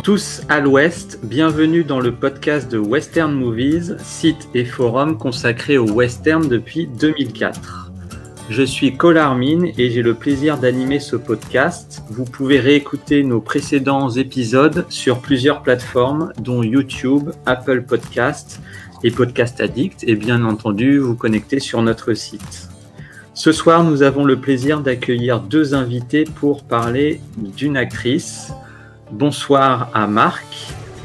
Tous à l'Ouest, bienvenue dans le podcast de Western Movies, site et forum consacré au western depuis 2004. Je suis Cole Armin et j'ai le plaisir d'animer ce podcast. Vous pouvez réécouter nos précédents épisodes sur plusieurs plateformes, dont YouTube, Apple Podcasts et Podcast Addict, et bien entendu vous connecter sur notre site. Ce soir, nous avons le plaisir d'accueillir deux invités pour parler d'une actrice. Bonsoir à Marc.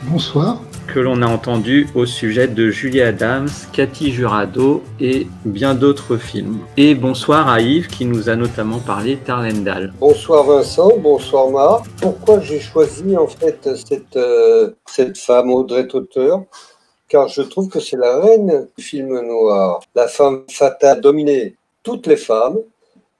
Bonsoir. Que l'on a entendu au sujet de Julie Adams, Cathy Jurado et bien d'autres films. Et bonsoir à Yves qui nous a notamment parlé d'Arlendal. Bonsoir Vincent, bonsoir Marc. Pourquoi j'ai choisi en fait cette femme Audrey Tauter? Car je trouve que c'est la reine du film noir. La femme fatale dominée toutes les femmes.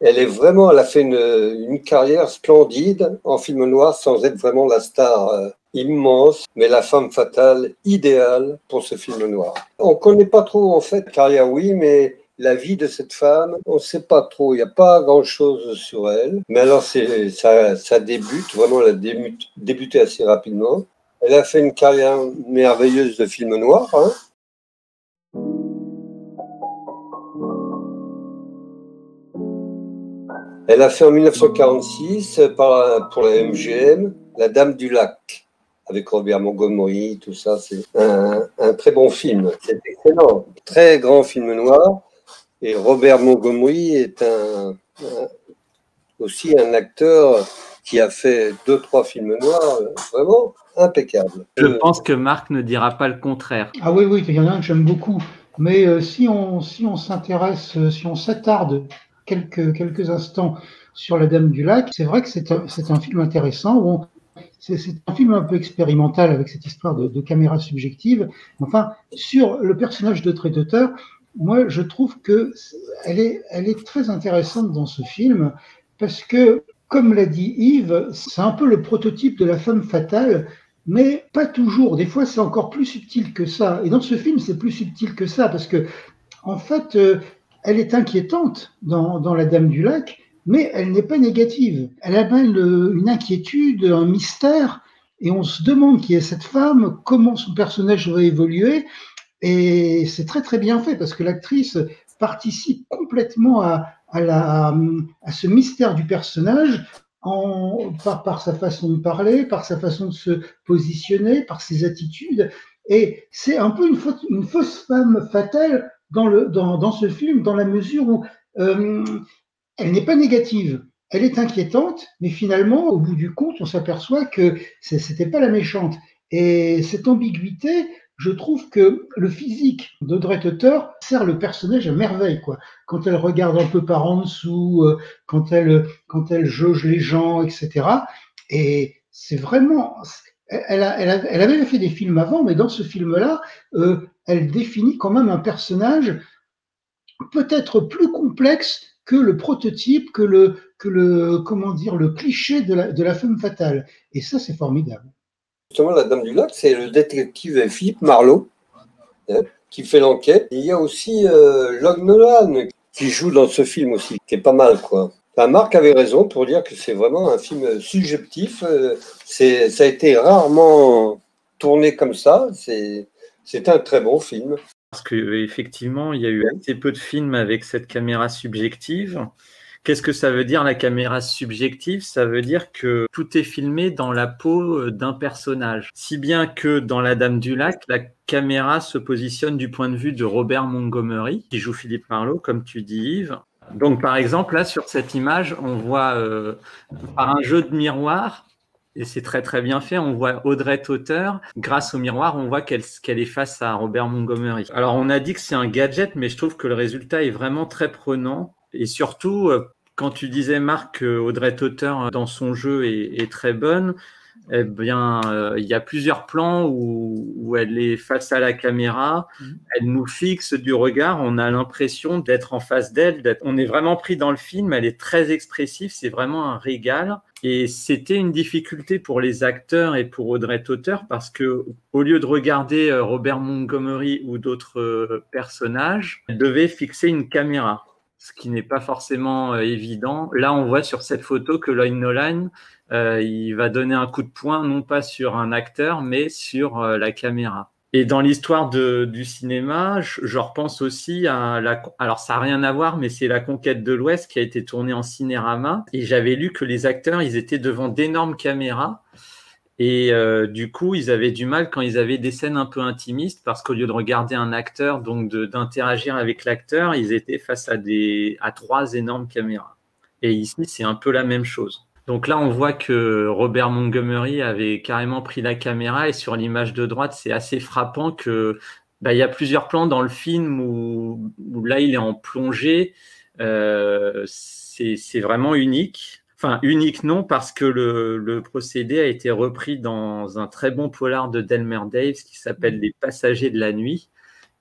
Elle a fait une carrière splendide en film noir sans être vraiment la star immense, mais la femme fatale idéale pour ce film noir. On ne connaît pas trop en fait, carrière oui, mais la vie de cette femme, on ne sait pas trop, il n'y a pas grand-chose sur elle. Mais alors ça débute, vraiment elle a débuté assez rapidement. Elle a fait une carrière merveilleuse de film noir, hein. Elle a fait en 1946 pour la MGM La Dame du Lac avec Robert Montgomery, tout ça. C'est un très bon film. C'est excellent. Très grand film noir. Et Robert Montgomery est aussi un acteur qui a fait 2-3 films noirs vraiment impeccables. Je pense que Marc ne dira pas le contraire. Ah oui, il y en a un que j'aime beaucoup. Mais si on s'intéresse, si on s'attarde quelques instants sur La Dame du Lac, c'est vrai que c'est un film intéressant. Bon, c'est un film un peu expérimental avec cette histoire de caméra subjective. Enfin, sur le personnage d'Audrey Tauter, moi, je trouve que elle est très intéressante dans ce film parce que, comme l'a dit Yves, c'est un peu le prototype de la femme fatale, mais pas toujours. Des fois, c'est encore plus subtil que ça. Et dans ce film, c'est plus subtil que ça parce que, en fait, elle est inquiétante dans La Dame du Lac, mais elle n'est pas négative. Elle amène une inquiétude, un mystère, et on se demande qui est cette femme, comment son personnage va évoluer, et c'est très très bien fait parce que l'actrice participe complètement à ce mystère du personnage par sa façon de parler, par sa façon de se positionner, par ses attitudes, et c'est un peu une fausse femme fatale dans ce film, dans la mesure où elle n'est pas négative. Elle est inquiétante, mais finalement, au bout du compte, on s'aperçoit que c'était pas la méchante. Et cette ambiguïté, je trouve que le physique d'Audrey Tauter sert le personnage à merveille, quoi. Quand elle regarde un peu par en dessous, quand elle jauge les gens, etc. Et c'est vraiment, elle avait fait des films avant, mais dans ce film-là, elle définit quand même un personnage peut-être plus complexe que le prototype, que le cliché de la femme fatale. Et ça, c'est formidable. Justement, La Dame du Lac, c'est le détective Philippe Marlowe qui fait l'enquête. Il y a aussi Log Nolan qui joue dans ce film aussi, qui est pas mal, quoi. Enfin, Marc avait raison pour dire que c'est vraiment un film subjectif. Ça a été rarement tourné comme ça. C'est un très bon film. Parce qu'effectivement, il y a eu assez peu de films avec cette caméra subjective. Qu'est-ce que ça veut dire la caméra subjective? Ça veut dire que tout est filmé dans la peau d'un personnage. Si bien que dans La Dame du Lac, la caméra se positionne du point de vue de Robert Montgomery, qui joue Philippe Marlowe, comme tu dis Yves. Donc par exemple, là sur cette image, on voit par un jeu de miroir, et c'est très très bien fait, on voit Audrey Tauter, grâce au miroir, on voit qu'elle est face à Robert Montgomery. Alors on a dit que c'est un gadget, mais je trouve que le résultat est vraiment très prenant. Et surtout, quand tu disais, Marc, Audrey Tauter, dans son jeu, est très bonne, eh bien, il y a plusieurs plans où elle est face à la caméra, elle nous fixe du regard, on a l'impression d'être en face d'elle, on est vraiment pris dans le film, elle est très expressive, c'est vraiment un régal. Et c'était une difficulté pour les acteurs et pour Audrey Tauter parce que, au lieu de regarder Robert Montgomery ou d'autres personnages, elle devait fixer une caméra. ce qui n'est pas forcément évident. Là, on voit sur cette photo que Lloyd Nolan, il va donner un coup de poing, non pas sur un acteur, mais sur la caméra. Et dans l'histoire du cinéma, je repense aussi à alors ça n'a rien à voir, mais c'est La Conquête de l'Ouest qui a été tournée en cinérama. Et j'avais lu que les acteurs, ils étaient devant d'énormes caméras. Et du coup, ils avaient du mal quand ils avaient des scènes un peu intimistes, parce qu'au lieu de regarder un acteur, donc d'interagir avec l'acteur, ils étaient face à 3 énormes caméras. Et ici, c'est un peu la même chose. Donc là, on voit que Robert Montgomery avait carrément pris la caméra, et sur l'image de droite, c'est assez frappant que il y a plusieurs plans dans le film où là, il est en plongée. C'est vraiment unique. Enfin, unique non, parce que le procédé a été repris dans un très bon polar de Delmer Daves qui s'appelle Les Passagers de la nuit.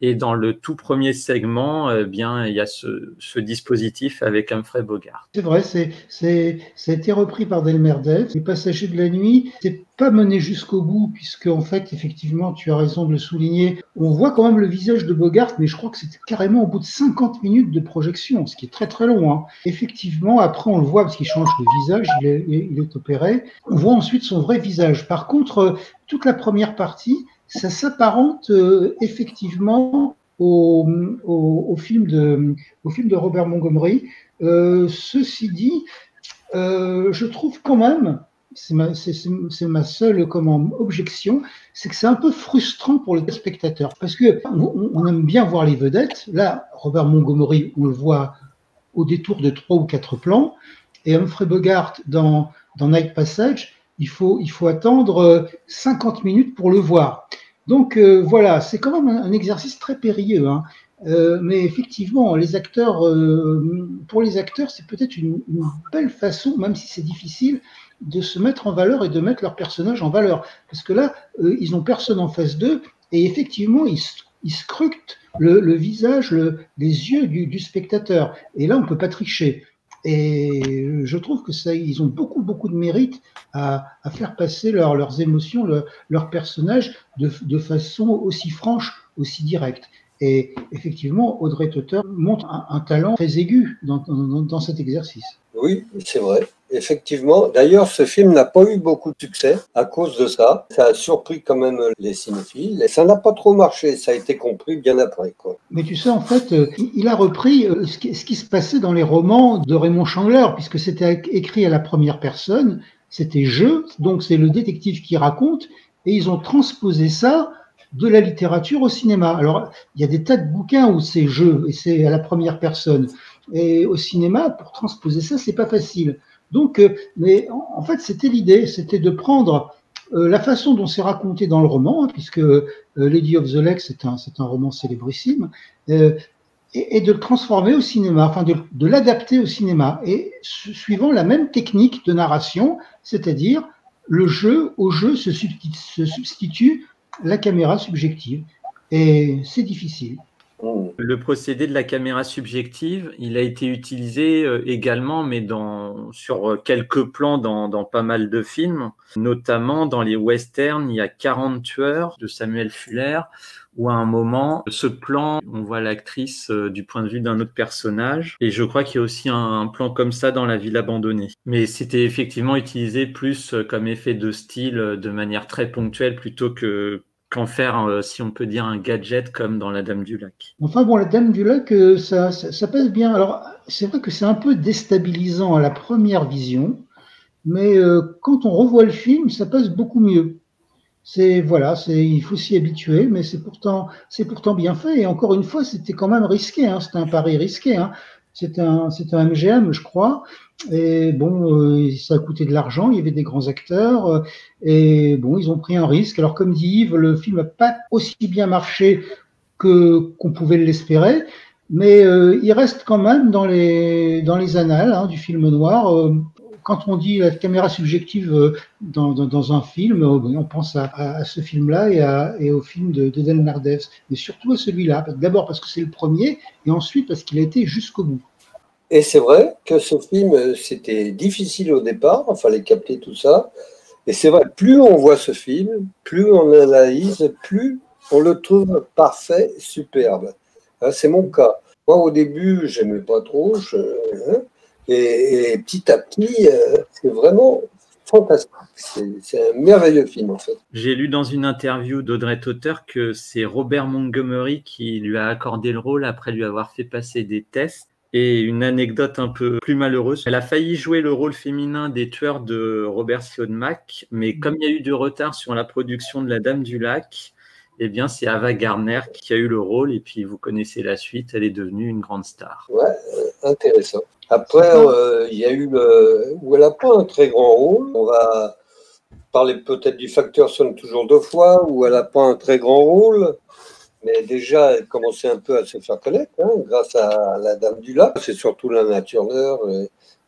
Et dans le tout premier segment, il y a ce dispositif avec Humphrey Bogart. C'est vrai, ça a été repris par Delmer Daves. Les Passagers de la nuit, c'est pas mené jusqu'au bout, puisque en fait, effectivement, tu as raison de le souligner. On voit quand même le visage de Bogart, mais je crois que c'était carrément au bout de 50 minutes de projection, ce qui est très très long, hein. Effectivement, après on le voit parce qu'il change de visage, il est opéré. On voit ensuite son vrai visage. Par contre, toute la première partie, ça s'apparente effectivement au film de Robert Montgomery. Ceci dit, je trouve quand même, c'est ma seule objection, c'est que c'est un peu frustrant pour le spectateur, parce que on aime bien voir les vedettes. Là, Robert Montgomery, on le voit au détour de 3 ou 4 plans, et Humphrey Bogart dans Night Passage, il faut attendre 50 minutes pour le voir. Donc voilà, c'est quand même un exercice très périlleux, hein. Mais effectivement, les acteurs, pour les acteurs, c'est peut-être une belle façon, même si c'est difficile, de se mettre en valeur et de mettre leur personnage en valeur. Parce que là, ils n'ont personne en face d'eux, et effectivement, ils scrutent le visage, les yeux du spectateur. Et là, on ne peut pas tricher. Et je trouve que ils ont beaucoup de mérite à faire passer leurs émotions, leurs personnages de façon aussi franche, aussi directe. Et effectivement, Audrey Tautou montre un talent très aigu dans cet exercice. Oui, c'est vrai. Effectivement. D'ailleurs, ce film n'a pas eu beaucoup de succès à cause de ça. Ça a surpris quand même les cinéphiles. Et ça n'a pas trop marché. Ça a été compris bien après, quoi. Mais tu sais, en fait, il a repris ce qui se passait dans les romans de Raymond Chandler, puisque c'était écrit à la première personne. C'était je, donc c'est le détective qui raconte. Et ils ont transposé ça de la littérature au cinéma. Alors, il y a des tas de bouquins où c'est je, et c'est à la première personne. Et au cinéma, pour transposer ça, c'est pas facile. Donc, mais en fait, c'était l'idée, c'était de prendre la façon dont c'est raconté dans le roman, hein, puisque Lady of the Lake, c'est un roman célébrissime, et de le transformer au cinéma, enfin de l'adapter au cinéma, et suivant la même technique de narration, c'est-à-dire au jeu se substitue la caméra subjective, et c'est difficile. Le procédé de la caméra subjective, il a été utilisé également, mais sur quelques plans dans pas mal de films, notamment dans les westerns. Il y a 40 tueurs de Samuel Fuller, où à un moment, ce plan, on voit l'actrice du point de vue d'un autre personnage. Et je crois qu'il y a aussi un plan comme ça dans La Ville abandonnée. Mais c'était effectivement utilisé plus comme effet de style, de manière très ponctuelle, plutôt qu'en faire, si on peut dire, un gadget comme dans La Dame du Lac. Enfin bon, La Dame du Lac, ça passe bien. Alors, c'est vrai que c'est un peu déstabilisant à la première vision, mais quand on revoit le film, ça passe beaucoup mieux. Il faut s'y habituer, mais c'est pourtant bien fait. Et encore une fois, c'était quand même risqué, hein, c'était un pari risqué, hein. C'est un MGM, je crois. Et bon, ça a coûté de l'argent, il y avait des grands acteurs, et bon, ils ont pris un risque. Alors, comme dit Yves, le film n'a pas aussi bien marché qu'on pouvait l'espérer, mais il reste quand même dans les annales, hein, du film noir. Quand on dit la caméra subjective dans un film, on pense à ce film-là et au film de Delmer Daves, mais surtout à celui-là. D'abord parce que c'est le premier, et ensuite parce qu'il a été jusqu'au bout. Et c'est vrai que ce film, c'était difficile au départ, il fallait capter tout ça. Et c'est vrai, plus on voit ce film, plus on analyse, plus on le trouve parfait, superbe. C'est mon cas. Moi, au début, j'aimais pas trop. Hein, et petit à petit, c'est vraiment fantastique. C'est un merveilleux film, en fait. J'ai lu dans une interview d'Audrey Tauter que c'est Robert Montgomery qui lui a accordé le rôle après lui avoir fait passer des tests. Et une anecdote un peu plus malheureuse, elle a failli jouer le rôle féminin des tueurs de Robert Siodmak, mais comme il y a eu du retard sur la production de La Dame du Lac, eh bien c'est Ava Gardner qui a eu le rôle, et puis vous connaissez la suite, elle est devenue une grande star. Ouais, intéressant. Après, il y a eu où elle n'a pas un très grand rôle. On va parler peut-être du facteur sonne toujours deux fois, où elle n'a pas un très grand rôle. Mais déjà, elle commençait un peu à se faire connaître, hein, grâce à La Dame du Lac. C'est surtout Lana Turner.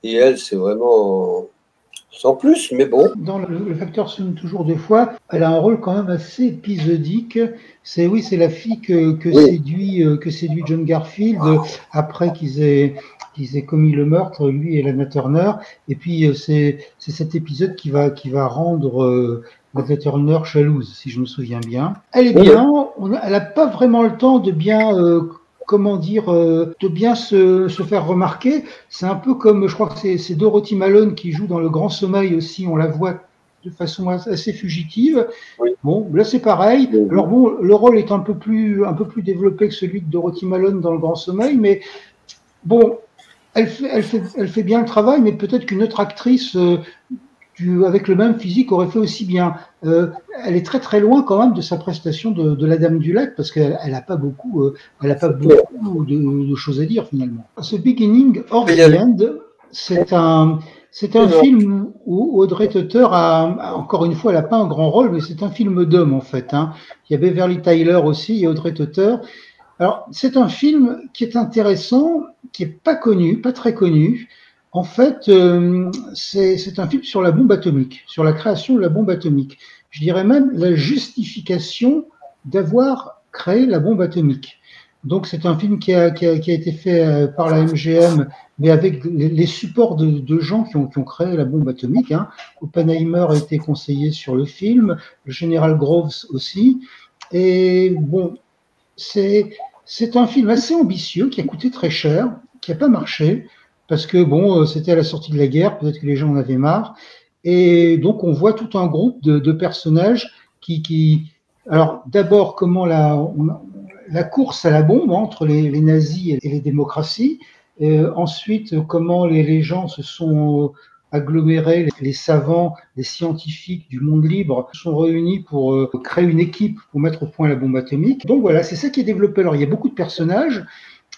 Et elle, c'est vraiment sans plus, mais bon. Dans le facteur sonne toujours deux fois, elle a un rôle quand même assez épisodique. C'est la fille que séduit John Garfield après qu'ils aient commis le meurtre, lui et Lana Turner. Et puis c'est cet épisode qui va rendre Lana Turner jalouse, si je me souviens bien. Elle est bien. Elle n'a pas vraiment le temps de bien de bien se faire remarquer. C'est un peu comme, je crois que c'est Dorothy Malone qui joue dans Le Grand Sommeil aussi, on la voit de façon assez fugitive. Oui. Bon, là c'est pareil. Alors bon, le rôle est un peu plus développé que celui de Dorothy Malone dans Le Grand Sommeil, mais bon, elle fait bien le travail, mais peut-être qu'une autre actrice avec le même physique aurait fait aussi bien. Elle est très très loin quand même de sa prestation de la Dame du Lac parce qu'elle n'a pas beaucoup, de choses à dire finalement. The Beginning of the End, c'est un film où Audrey Tauter encore une fois, elle n'a pas un grand rôle, mais c'est un film d'homme en fait. Hein. Il y a Beverly Tyler aussi et Audrey Tauter. Alors c'est un film qui est intéressant, qui est pas connu, pas très connu. En fait, c'est un film sur la bombe atomique, sur la création de la bombe atomique. Je dirais même la justification d'avoir créé la bombe atomique. Donc, c'est un film qui a été fait par la MGM, mais avec les supports de gens qui ont créé la bombe atomique. Hein. Oppenheimer a été conseiller sur le film, le général Groves aussi. Et bon, c'est un film assez ambitieux qui a coûté très cher, qui n'a pas marché parce que bon, c'était à la sortie de la guerre, peut-être que les gens en avaient marre, et donc on voit tout un groupe de personnages alors d'abord comment la course à la bombe entre les nazis et les démocraties, ensuite comment les gens se sont agglomérés, les savants, les scientifiques du monde libre se sont réunis pour créer une équipe pour mettre au point la bombe atomique. Donc voilà, c'est ça qui est développé. Alors il y a beaucoup de personnages.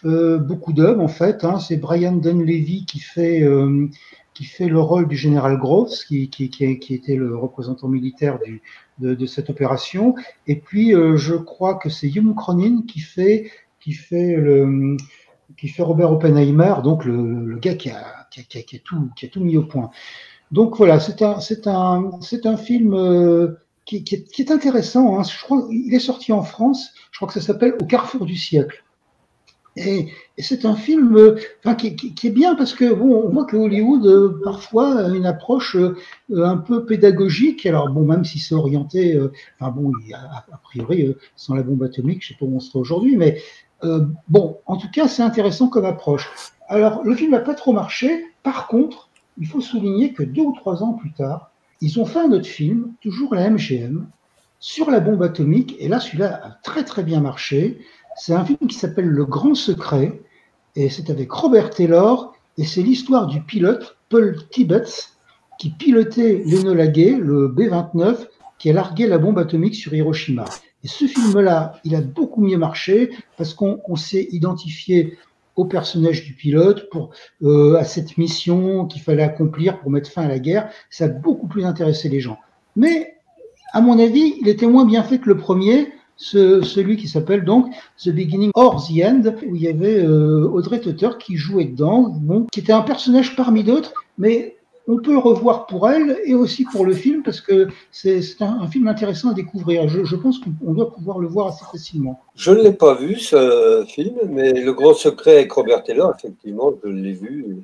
Beaucoup d'hommes en fait. Hein. C'est Brian Donlevy qui fait le rôle du général Groves, qui était le représentant militaire de cette opération. Et puis je crois que c'est Hume Cronin qui fait Robert Oppenheimer, donc le gars qui a tout mis au point. Donc voilà, c'est un film qui est intéressant. Hein. Je crois qu'il est sorti en France. Je crois que ça s'appelle Au carrefour du siècle. Et c'est un film qui est bien parce que bon, on voit que Hollywood parfois a une approche un peu pédagogique. Alors bon, même si c'est orienté, a priori sans la bombe atomique, je sais pas où on serait aujourd'hui, mais bon, en tout cas, c'est intéressant comme approche. Alors le film n'a pas trop marché. Par contre, il faut souligner que 2 ou 3 ans plus tard, ils ont fait un autre film, toujours la MGM, sur la bombe atomique. Et là, celui-là a très très bien marché. C'est un film qui s'appelle Le Grand Secret, et c'est avec Robert Taylor, et c'est l'histoire du pilote Paul Tibbets, qui pilotait l'Enola Gay, le B-29, qui a largué la bombe atomique sur Hiroshima. Et ce film-là, il a beaucoup mieux marché, parce qu'on s'est identifié au personnage du pilote, à cette mission qu'il fallait accomplir pour mettre fin à la guerre. Ça a beaucoup plus intéressé les gens. Mais, à mon avis, il était moins bien fait que le premier, celui qui s'appelle donc The Beginning or the End, où il y avait Audrey Tauter qui jouait dedans, bon, qui était un personnage parmi d'autres, mais on peut le revoir pour elle et aussi pour le film parce que c'est un film intéressant à découvrir. Je pense qu'on doit pouvoir le voir assez facilement. Je ne l'ai pas vu ce film, mais Le Grand Secret avec Robert Taylor, effectivement, je l'ai vu,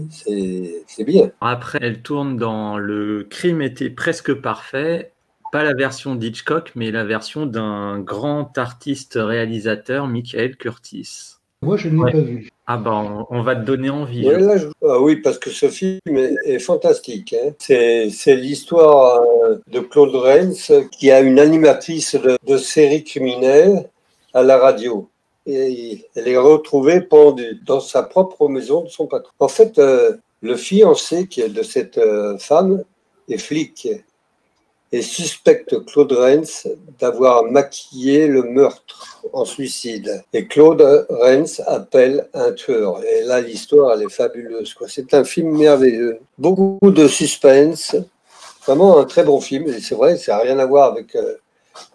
c'est bien. Après, elle tourne dans Le Crime était presque parfait. Pas la version d'Hitchcock, mais la version d'un grand artiste réalisateur, Michael Curtiz. Moi, je ne l'ai Ouais. pas vu. Ah ben, on va te donner envie. Ouais, là, ah oui, parce que ce film est fantastique, hein. C'est l'histoire de Claude Rains qui a une animatrice de série criminelle à la radio. Et elle est retrouvée pendue dans sa propre maison de son patron. En fait, le fiancé de cette femme est flic et suspecte Claude Rains d'avoir maquillé le meurtre en suicide. Et Claude Rains appelle un tueur. Et là, l'histoire, elle est fabuleuse, quoi. C'est un film merveilleux. Beaucoup de suspense. Vraiment un très bon film. Et c'est vrai, ça n'a rien à voir avec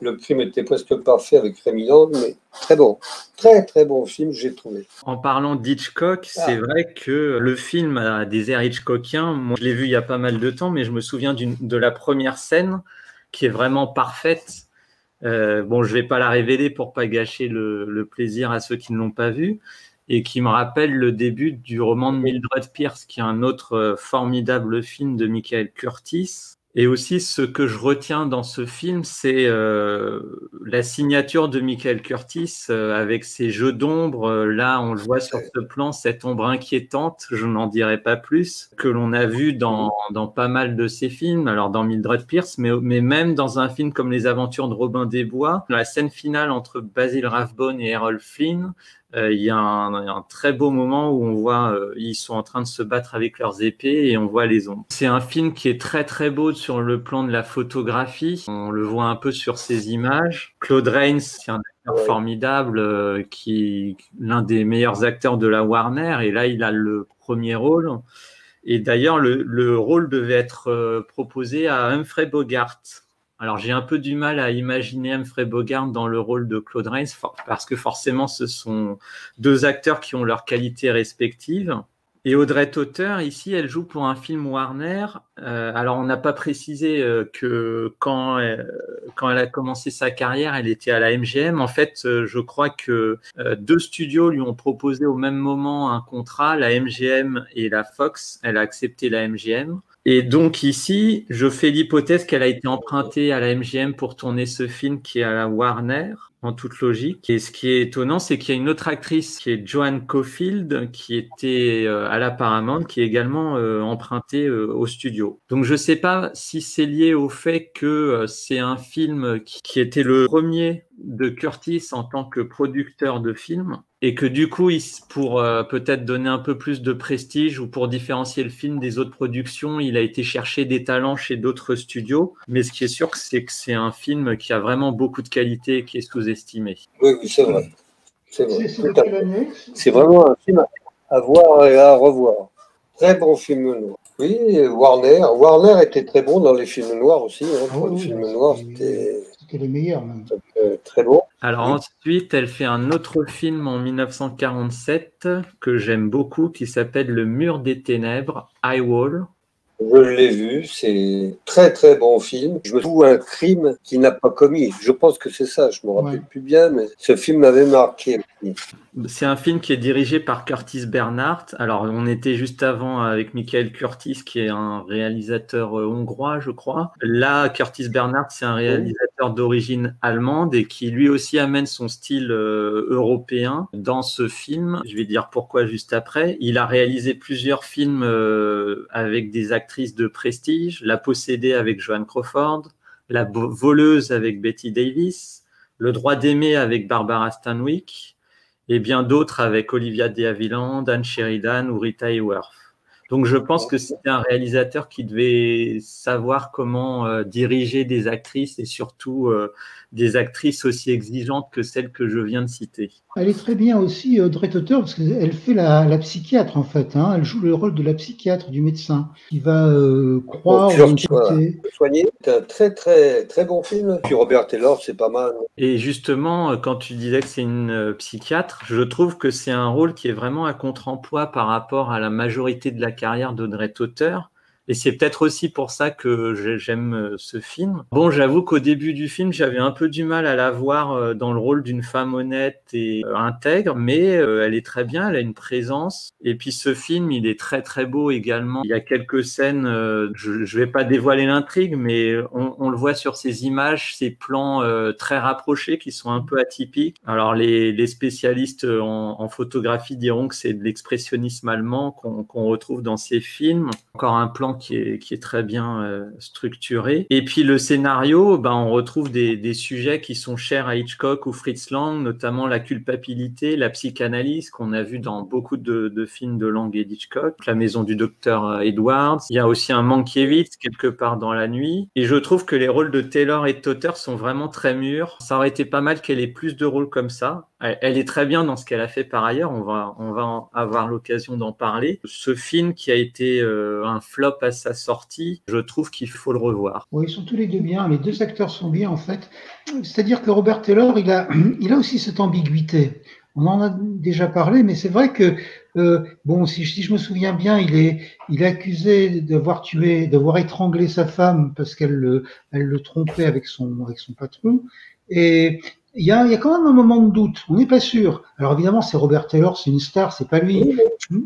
Le crime était presque parfait avec Rémi Land, mais très bon. Très, très bon film, j'ai trouvé. En parlant d'Hitchcock, c'est vrai que le film a des airs Hitchcockiens. Moi, je l'ai vu il y a pas mal de temps, mais je me souviens de la première scène qui est vraiment parfaite. Bon, je vais pas la révéler pour pas gâcher le plaisir à ceux qui ne l'ont pas vu, et qui me rappelle le début du roman de Mildred Pierce, qui est un autre formidable film de Michael Curtis. Et aussi, ce que je retiens dans ce film, c'est la signature de Michael Curtis avec ses jeux d'ombre. Là, on le voit sur ce plan, cette ombre inquiétante, je n'en dirai pas plus, que l'on a vu dans pas mal de ses films. Alors, dans Mildred Pierce, mais même dans un film comme Les Aventures de Robin des Bois, dans la scène finale entre Basil Rathbone et Errol Flynn, il y a un très beau moment où on voit ils sont en train de se battre avec leurs épées et on voit les ombres. C'est un film qui est très très beau sur le plan de la photographie. On le voit un peu sur ces images. Claude Rains, c'est un acteur formidable qui est l'un des meilleurs acteurs de la Warner, et là il a le premier rôle. Et d'ailleurs le rôle devait être proposé à Humphrey Bogart. Alors, j'ai un peu du mal à imaginer Humphrey Bogart dans le rôle de Claude Rains, parce que forcément, ce sont deux acteurs qui ont leurs qualités respectives. Et Audrey Tauter, ici, elle joue pour un film Warner. Alors, on n'a pas précisé que quand elle a commencé sa carrière, elle était à la MGM. En fait, je crois que deux studios lui ont proposé au même moment un contrat, la MGM et la Fox. Elle a accepté la MGM. Et donc ici, je fais l'hypothèse qu'elle a été empruntée à la MGM pour tourner ce film qui est à la Warner, en toute logique. Et ce qui est étonnant, c'est qu'il y a une autre actrice qui est Joanne Caulfield, qui était à la Paramount, qui est également empruntée au studio. Donc je ne sais pas si c'est lié au fait que c'est un film qui était le premier de Curtis en tant que producteur de films, et que du coup, pour peut-être donner un peu plus de prestige ou pour différencier le film des autres productions, il a été chercher des talents chez d'autres studios. Mais ce qui est sûr, c'est que c'est un film qui a vraiment beaucoup de qualité et qui est sous-estimé. Oui, oui, c'est vrai. C'est vrai. C'est de quelle année? C'est vraiment un film à voir et à revoir. Très bon film noir. Oui, Warner était très bon dans les films noirs aussi. Pour les films noirs, c'était les meilleurs même. Très bon. Alors ensuite, elle fait un autre film en 1947 que j'aime beaucoup, qui s'appelle Le Mur des Ténèbres, High Wall. Je l'ai vu, c'est très très bon film. Je me trouve un crime qu'il n'a pas commis. Je pense que c'est ça, je ne me rappelle plus bien, mais ce film m'avait marqué. C'est un film qui est dirigé par Curtis Bernhardt. Alors, on était juste avant avec Michael Curtis, qui est un réalisateur hongrois, je crois. Là, Curtis Bernhardt, c'est un réalisateur d'origine allemande et qui lui aussi amène son style européen dans ce film. Je vais dire pourquoi juste après. Il a réalisé plusieurs films avec des actrices de prestige. La possédée avec Joan Crawford, La voleuse avec Betty Davis, Le droit d'aimer avec Barbara Stanwyck, et bien d'autres avec Olivia de Havilland, Anne Sheridan ou Rita Hayworth. Donc je pense que c'était un réalisateur qui devait savoir comment diriger des actrices, et surtout des actrices aussi exigeantes que celles que je viens de citer. Elle est très bien aussi, Audrey Tauter, parce qu'elle fait la psychiatre en fait. Hein. Elle joue le rôle de la psychiatre, du médecin, qui va croire ou écouter. Soigné, c'est un très très très bon film. Puis Robert Taylor, c'est pas mal. Et justement, quand tu disais que c'est une psychiatre, je trouve que c'est un rôle qui est vraiment à contre-emploi par rapport à la majorité de la carrière d'Audrey Tauter. Et c'est peut-être aussi pour ça que j'aime ce film. Bon, j'avoue qu'au début du film, j'avais un peu du mal à la voir dans le rôle d'une femme honnête et intègre, mais elle est très bien, elle a une présence. Et puis ce film, il est très très beau également. Il y a quelques scènes, je vais pas dévoiler l'intrigue, mais on le voit sur ces images, ces plans très rapprochés qui sont un peu atypiques. Alors les spécialistes en photographie diront que c'est de l'expressionnisme allemand qu'on retrouve dans ces films. Encore un plan qui est très bien structuré. Et puis le scénario, on retrouve des sujets qui sont chers à Hitchcock ou Fritz Lang, notamment la culpabilité, la psychanalyse, qu'on a vu dans beaucoup de films de Lang et d'Hitchcock, La maison du docteur Edwards. Il y a aussi un Mankiewicz quelque part dans La nuit. Et je trouve que les rôles de Taylor et de Totter sont vraiment très mûrs. Ça aurait été pas mal qu'elle ait plus de rôles comme ça. Elle est très bien dans ce qu'elle a fait par ailleurs, on va avoir l'occasion d'en parler. Ce film qui a été un flop à sa sortie, je trouve qu'il faut le revoir. Oui, ils sont tous les deux bien, les deux acteurs sont bien en fait. C'est-à-dire que Robert Taylor, il a aussi cette ambiguïté. On en a déjà parlé, mais c'est vrai que, si je me souviens bien, il est accusé d'avoir étranglé sa femme parce qu'elle le trompait avec son patron. Et il y a quand même un moment de doute. On n'est pas sûr. Alors évidemment, c'est Robert Taylor, c'est une star, c'est pas lui.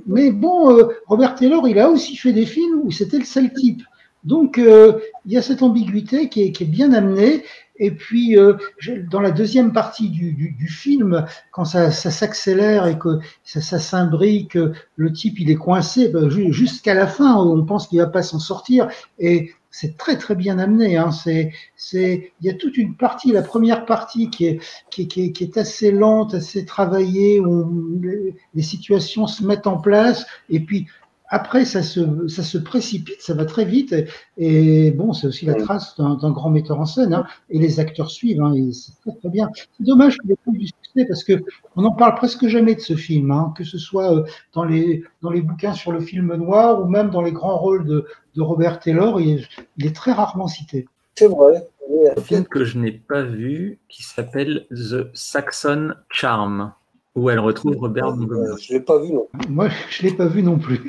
Mais bon, Robert Taylor, il a aussi fait des films où c'était le seul type. Donc il y a cette ambiguïté qui est bien amenée. Et puis dans la deuxième partie du film, quand ça s'accélère et que ça s'imbrique, le type il est coincé jusqu'à la fin. On pense qu'il va pas s'en sortir. Et c'est très très bien amené. Hein. Il y a toute une partie, la première partie qui est assez lente, assez travaillée, où les situations se mettent en place, et puis après ça se précipite, ça va très vite. Et bon, c'est aussi la trace d'un grand metteur en scène, hein, et les acteurs suivent. Hein, et c'est très très bien. C'est dommage qu'il ait pas eu du succès parce que on n'en parle presque jamais de ce film, hein, que ce soit dans les bouquins sur le film noir ou même dans les grands rôles de Robert Taylor, il est très rarement cité. C'est vrai. Un film que je n'ai pas vu qui s'appelle The Saxon Charm, où elle retrouve Robert Montgomery. Je l'ai pas vu, non. Moi, je l'ai pas vu non plus.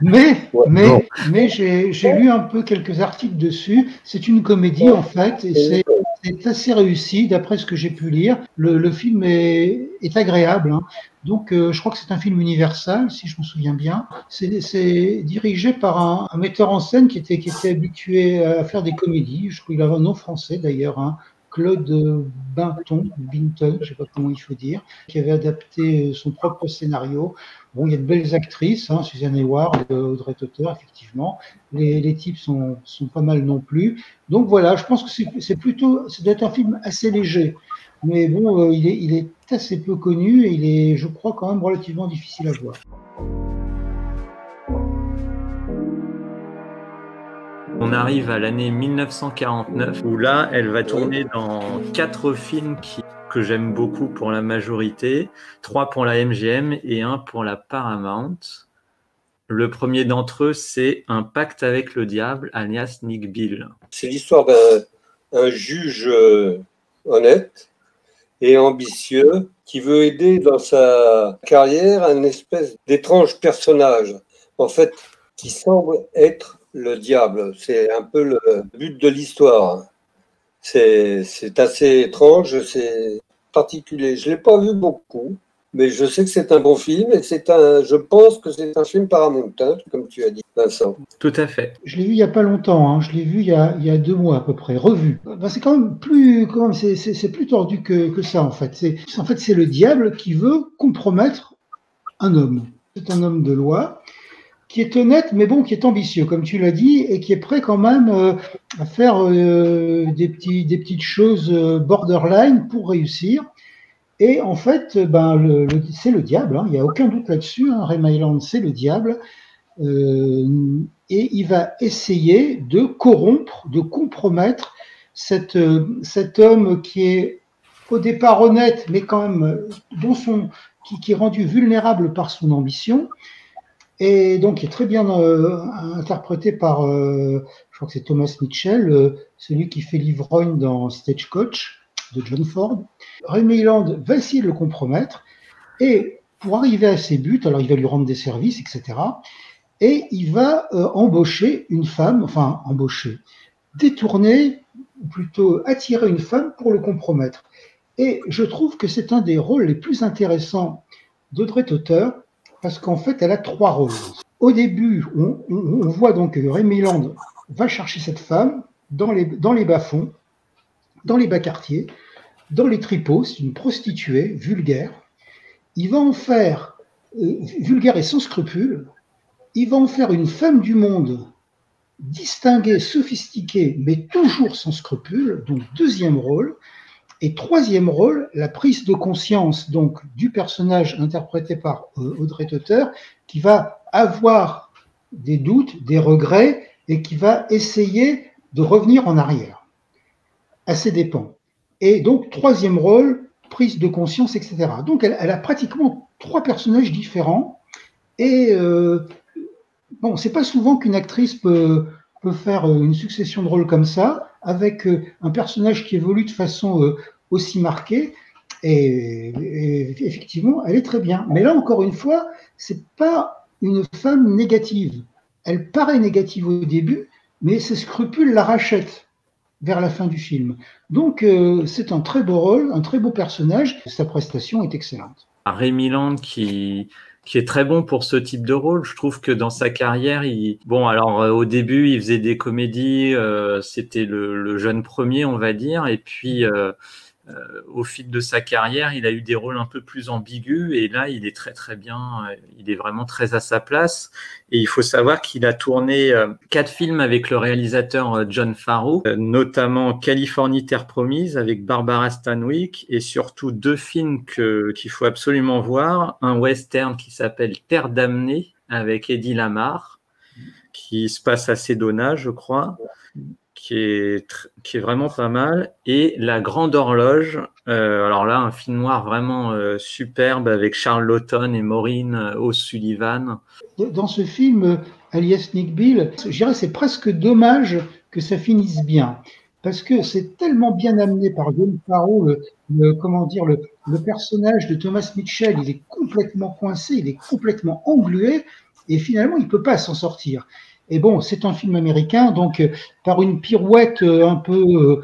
Mais j'ai lu un peu quelques articles dessus. C'est une comédie en fait, et c'est assez réussi d'après ce que j'ai pu lire. Le film est agréable. Hein. Donc, je crois que c'est un film Universal, si je me souviens bien. C'est dirigé par un metteur en scène qui était habitué à faire des comédies. Je crois qu'il avait un nom français d'ailleurs. Hein. Claude Binton, je ne sais pas comment il faut dire, qui avait adapté son propre scénario. Bon, il y a de belles actrices, hein, Suzanne Hayward, Audrey Totter, effectivement. Les types sont pas mal non plus. Donc voilà, je pense que ça doit être un film assez léger. Mais bon, il est assez peu connu et il est, je crois, quand même relativement difficile à voir. On arrive à l'année 1949 où là, elle va tourner dans 4 films que j'aime beaucoup pour la majorité, 3 pour la MGM et 1 pour la Paramount. Le premier d'entre eux, c'est Un pacte avec le diable, alias Nick Bill. C'est l'histoire d'un juge honnête et ambitieux qui veut aider dans sa carrière un espèce d'étrange personnage, en fait, qui semble être le diable. C'est un peu le but de l'histoire. C'est assez étrange, c'est particulier. Je ne l'ai pas vu beaucoup, mais je sais que c'est un bon film et je pense que c'est un film Paramount, hein, comme tu as dit, Vincent. Tout à fait. Je l'ai vu il n'y a pas longtemps, hein. Je l'ai vu il y a 2 mois à peu près, revu. C'est quand même c'est plus tordu que ça en fait. C'est le diable qui veut compromettre un homme. C'est un homme de loi qui est honnête, mais bon, qui est ambitieux, comme tu l'as dit, et qui est prêt quand même à faire des petites choses borderline pour réussir. Et en fait, c'est le diable, hein, il n'y a aucun doute là-dessus, hein, Ray Milland, c'est le diable, et il va essayer de corrompre, de compromettre cet homme qui est au départ honnête, mais quand même qui est rendu vulnérable par son ambition, et donc, il est très bien interprété par, je crois que c'est Thomas Mitchell, celui qui fait l'ivrogne dans Stagecoach de John Ford. Ray Milland va essayer de le compromettre, et pour arriver à ses buts, alors il va lui rendre des services, etc. et il va embaucher une femme, détourner, ou plutôt attirer une femme pour le compromettre. Et je trouve que c'est un des rôles les plus intéressants d'Audrey Tauter, parce qu'en fait, elle a 3 rôles. Au début, on voit donc que Rémi Land va chercher cette femme dans les bas-fonds, dans les bas quartiers, dans les tripots, c'est une prostituée vulgaire. Il va en faire, vulgaire et sans scrupules, il va en faire une femme du monde distinguée, sophistiquée, mais toujours sans scrupules, donc 2e rôle. Et 3e rôle, la prise de conscience donc du personnage interprété par Audrey Tauter, qui va avoir des doutes, des regrets, et qui va essayer de revenir en arrière, à ses dépens. Et donc, 3e rôle, prise de conscience, etc. Donc, elle a pratiquement 3 personnages différents. Et bon, c'est pas souvent qu'une actrice peut faire une succession de rôles comme ça, avec un personnage qui évolue de façon aussi marquée. Et effectivement, elle est très bien. Mais là, encore une fois, c'est pas une femme négative. Elle paraît négative au début, mais ses scrupules la rachètent vers la fin du film. Donc, c'est un très beau rôle, un très beau personnage. Sa prestation est excellente. Rémi Land qui est très bon pour ce type de rôle. Je trouve que dans sa carrière, au début, il faisait des comédies, c'était le jeune premier, on va dire, et puis au fil de sa carrière, il a eu des rôles un peu plus ambigus, et là, il est très très bien, il est vraiment très à sa place. Et il faut savoir qu'il a tourné 4 films avec le réalisateur John Farrow, notamment Californie Terre Promise avec Barbara Stanwyck, et surtout 2 films qu'il faut absolument voir. Un western qui s'appelle Terre damnée avec Eddie Lamar, qui se passe à Sedona, je crois, qui est vraiment pas mal, et La Grande Horloge, alors là, un film noir vraiment superbe avec Charles Laughton et Maureen O'Sullivan. Dans ce film, Alias Nick Bill, je dirais c'est presque dommage que ça finisse bien, parce que c'est tellement bien amené par John Farrow, le personnage de Thomas Mitchell, il est complètement coincé, il est complètement englué, et finalement, il ne peut pas s'en sortir. Et bon, c'est un film américain, donc par une pirouette un peu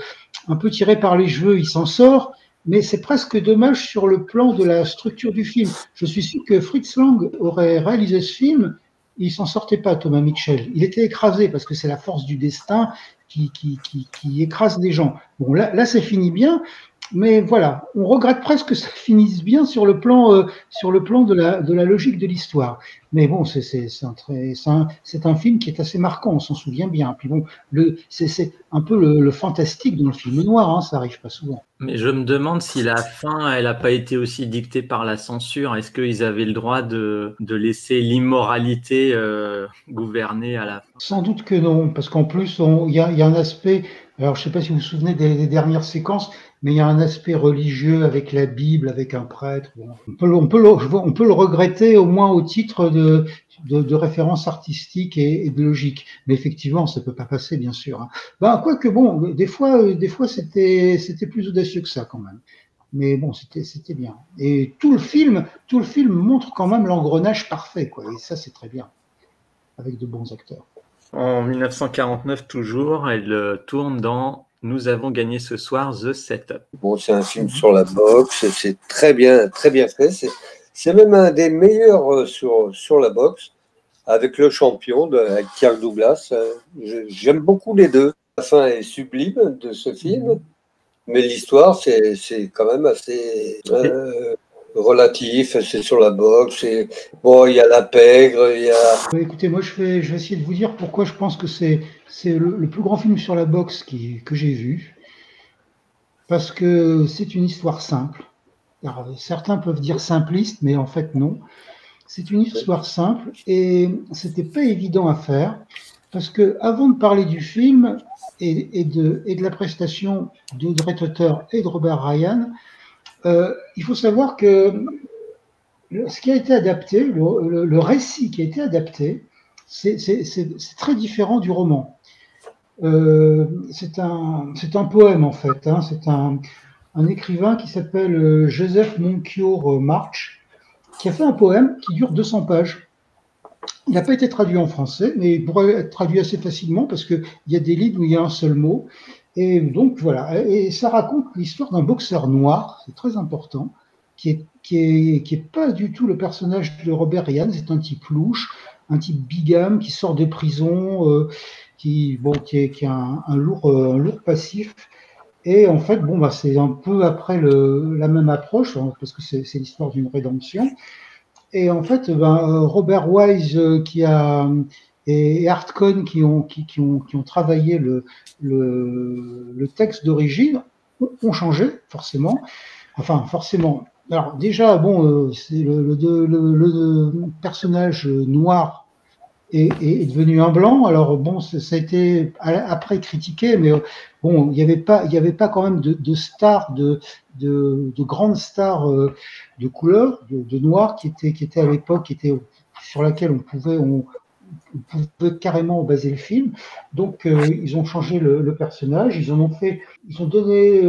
tirée par les cheveux, il s'en sort, mais c'est presque dommage sur le plan de la structure du film. Je suis sûr que Fritz Lang aurait réalisé ce film, il s'en sortait pas, Thomas Mitchell. Il était écrasé parce que c'est la force du destin qui écrase des gens. Bon, là c'est fini bien. Mais voilà, on regrette presque que ça finisse bien sur le plan de la logique de l'histoire. Mais bon, c'est un film qui est assez marquant, on s'en souvient bien. Puis bon, c'est un peu le fantastique dans le film noir, hein, ça arrive pas souvent. Mais je me demande si la fin, elle n'a pas été aussi dictée par la censure. Est-ce qu'ils avaient le droit de laisser l'immoralité gouverner à la fin? Sans doute que non, parce qu'en plus, il y a un aspect. Alors, je ne sais pas si vous vous souvenez des dernières séquences, mais il y a un aspect religieux avec la Bible, avec un prêtre. Bon, on peut le regretter au moins au titre de référence artistique et de logique. Mais effectivement, ça peut pas passer, bien sûr. Hein. Ben, quoique bon, des fois, c'était plus audacieux que ça quand même. Mais bon, c'était bien. Et tout le film montre quand même l'engrenage parfait, quoi. Et ça, c'est très bien, avec de bons acteurs. En 1949 toujours, elle tourne dans Nous avons gagné ce soir, The Setup. Bon, c'est un film sur la boxe, c'est très bien fait. C'est même un des meilleurs sur la boxe, avec Le Champion, avec Kirk Douglas. J'aime beaucoup les deux. La fin est sublime de ce film, mais l'histoire, c'est quand même assez relatif. C'est sur la boxe. Bon, il y a la pègre, il y a... Écoutez, moi, je vais essayer de vous dire pourquoi je pense que c'est le plus grand film sur la boxe que j'ai vu. Parce que c'est une histoire simple. Alors, certains peuvent dire simpliste, mais en fait, non. C'est une histoire simple et c'était pas évident à faire. Parce que avant de parler du film et de la prestation d'Audrey Tauter et de Robert Ryan, il faut savoir que ce qui a été adapté, le récit qui a été adapté, c'est très différent du roman. C'est un poème en fait. Hein, c'est un écrivain qui s'appelle Joseph Moncure March qui a fait un poème qui dure 200 pages. Il n'a pas été traduit en français, mais il pourrait être traduit assez facilement parce qu'il y a des livres où il y a un seul mot. Et donc voilà, et ça raconte l'histoire d'un boxeur noir, c'est très important, qui est pas du tout le personnage de Robert Ryan, c'est un type louche, un type bigame qui sort de prison, qui est un lourd passif. Et en fait, bon, bah, c'est un peu après la même approche, hein, parce que c'est l'histoire d'une rédemption. Et en fait, Robert Wise et Art Cohn qui ont travaillé le texte d'origine ont changé, forcément. Enfin, forcément. Alors déjà, bon, c'est le personnage noir est devenu un blanc. Alors bon, ça a été après critiqué, mais bon, il y avait pas quand même de stars, de grandes stars de couleur, de noir qui étaient à l'époque, sur laquelle on pouvait carrément baser le film. Donc, ils ont changé le personnage, ils ont donné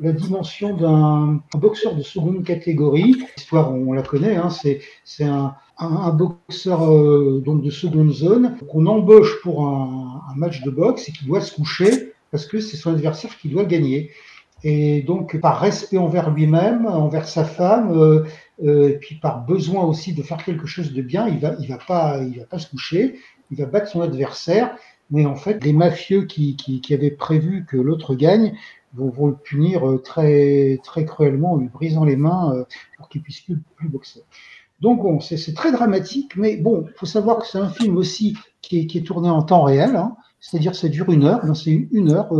la dimension d'un boxeur de seconde catégorie. L'histoire, on la connaît, hein, c'est un boxeur donc de seconde zone qu'on embauche pour un match de boxe et qui doit se coucher parce que c'est son adversaire qui doit gagner. Et donc, par respect envers lui-même, envers sa femme, et puis par besoin aussi de faire quelque chose de bien, il va pas se coucher, il va battre son adversaire. Mais en fait, les mafieux qui avaient prévu que l'autre gagne vont le punir très, très cruellement en lui brisant les mains pour qu'il puisse plus boxer. Donc bon, c'est très dramatique, mais bon, il faut savoir que c'est un film aussi qui est tourné en temps réel, hein, c'est-à-dire ça dure 1 heure, c'est 1 heure,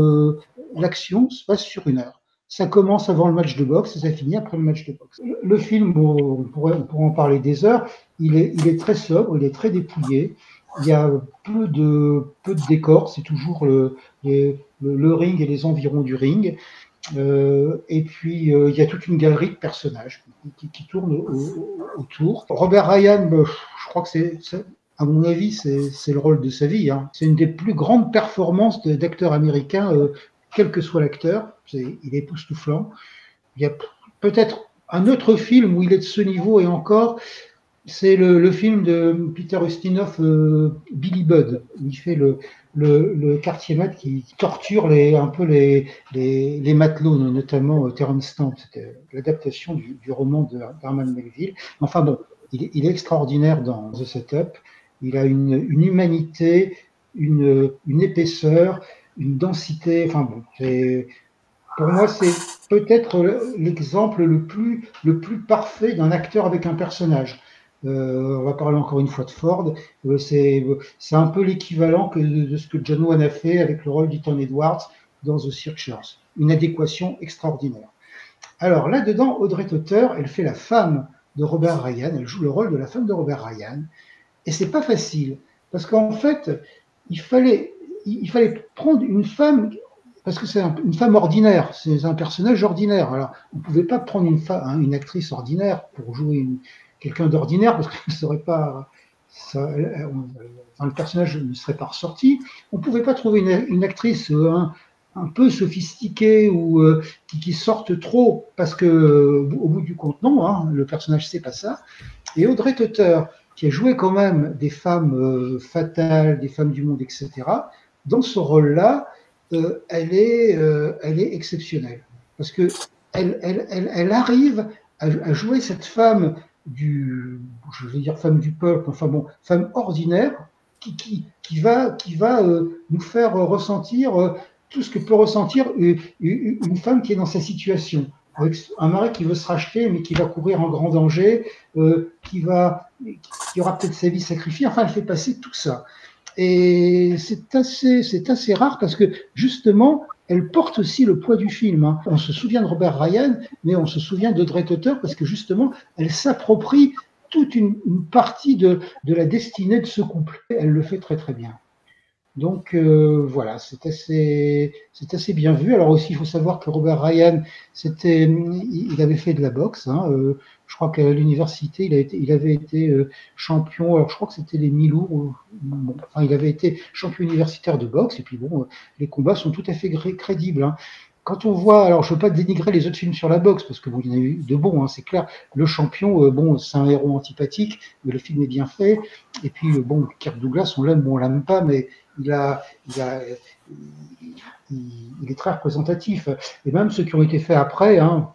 l'action se passe sur 1 heure. Ça commence avant le match de boxe et ça finit après le match de boxe. Le film, on pourrait en parler des heures, il est très sobre, il est très dépouillé, il y a peu de décors, c'est toujours le ring et les environs du ring. Et puis, il y a toute une galerie de personnages qui tournent autour. Robert Ryan, je crois que à mon avis, c'est le rôle de sa vie, hein. C'est une des plus grandes performances d'acteurs américains, quel que soit l'acteur. Il est époustouflant. Il y a peut-être un autre film où il est de ce niveau et encore, c'est le film de Peter Ustinov, Billy Budd, où il fait le quartier maître qui torture un peu les matelots, notamment Terence Stamp. C'était l'adaptation du roman de Herman Melville. Enfin bon, il est extraordinaire dans The Setup. Il a une humanité, une épaisseur, une densité. Enfin bon, pour moi, c'est peut-être l'exemple le plus parfait d'un acteur avec un personnage. On va parler encore une fois de Ford. C'est un peu l'équivalent de ce que John Wayne a fait avec le rôle d'Ethan Edwards dans The Searchers. Une adéquation extraordinaire. Alors là-dedans, Audrey Totter, elle fait la femme de Robert Ryan. Elle joue le rôle de la femme de Robert Ryan. Et c'est pas facile. Parce qu'en fait, il fallait prendre une femme, parce que c'est une femme ordinaire, c'est un personnage ordinaire. Alors, on ne pouvait pas prendre une actrice ordinaire pour jouer quelqu'un d'ordinaire, parce que le personnage ne serait pas ressorti. On ne pouvait pas trouver une actrice un peu sophistiquée ou qui sorte trop, parce que au bout du compte, non, hein, le personnage, c'est pas ça. Et Audrey Totter, qui a joué quand même des femmes fatales, des femmes du monde, etc., dans ce rôle-là, elle est exceptionnelle. Parce qu'elle arrive à jouer cette femme je vais dire femme du peuple, enfin bon, femme ordinaire, qui va nous faire ressentir tout ce que peut ressentir une femme qui est dans sa situation. Avec un mari qui veut se racheter, mais qui va courir en grand danger, qui aura peut-être sa vie sacrifiée. Enfin, elle fait passer tout ça. Et c'est assez rare parce que justement, elle porte aussi le poids du film, hein. On se souvient de Robert Ryan, mais on se souvient d'Audrey Totter parce que justement, elle s'approprie toute une partie de la destinée de ce couple. Elle le fait très très bien. Donc voilà, c'est assez bien vu. Alors aussi, il faut savoir que Robert Ryan, il avait fait de la boxe, hein. Je crois qu'à l'université, il avait été champion. Alors je crois que c'était les mi-lourds. Bon, enfin, il avait été champion universitaire de boxe. Et puis bon, les combats sont tout à fait crédibles, hein. quand on voit, alors je ne veux pas dénigrer les autres films sur la boxe, parce que bon, il y en a eu de bons, hein, c'est clair. Le Champion, bon, c'est un héros antipathique, mais le film est bien fait. Et puis, bon, Kirk Douglas, on l'aime ou on l'aime pas, mais il a, il a, il est très représentatif. Et même ceux qui ont été faits après, hein,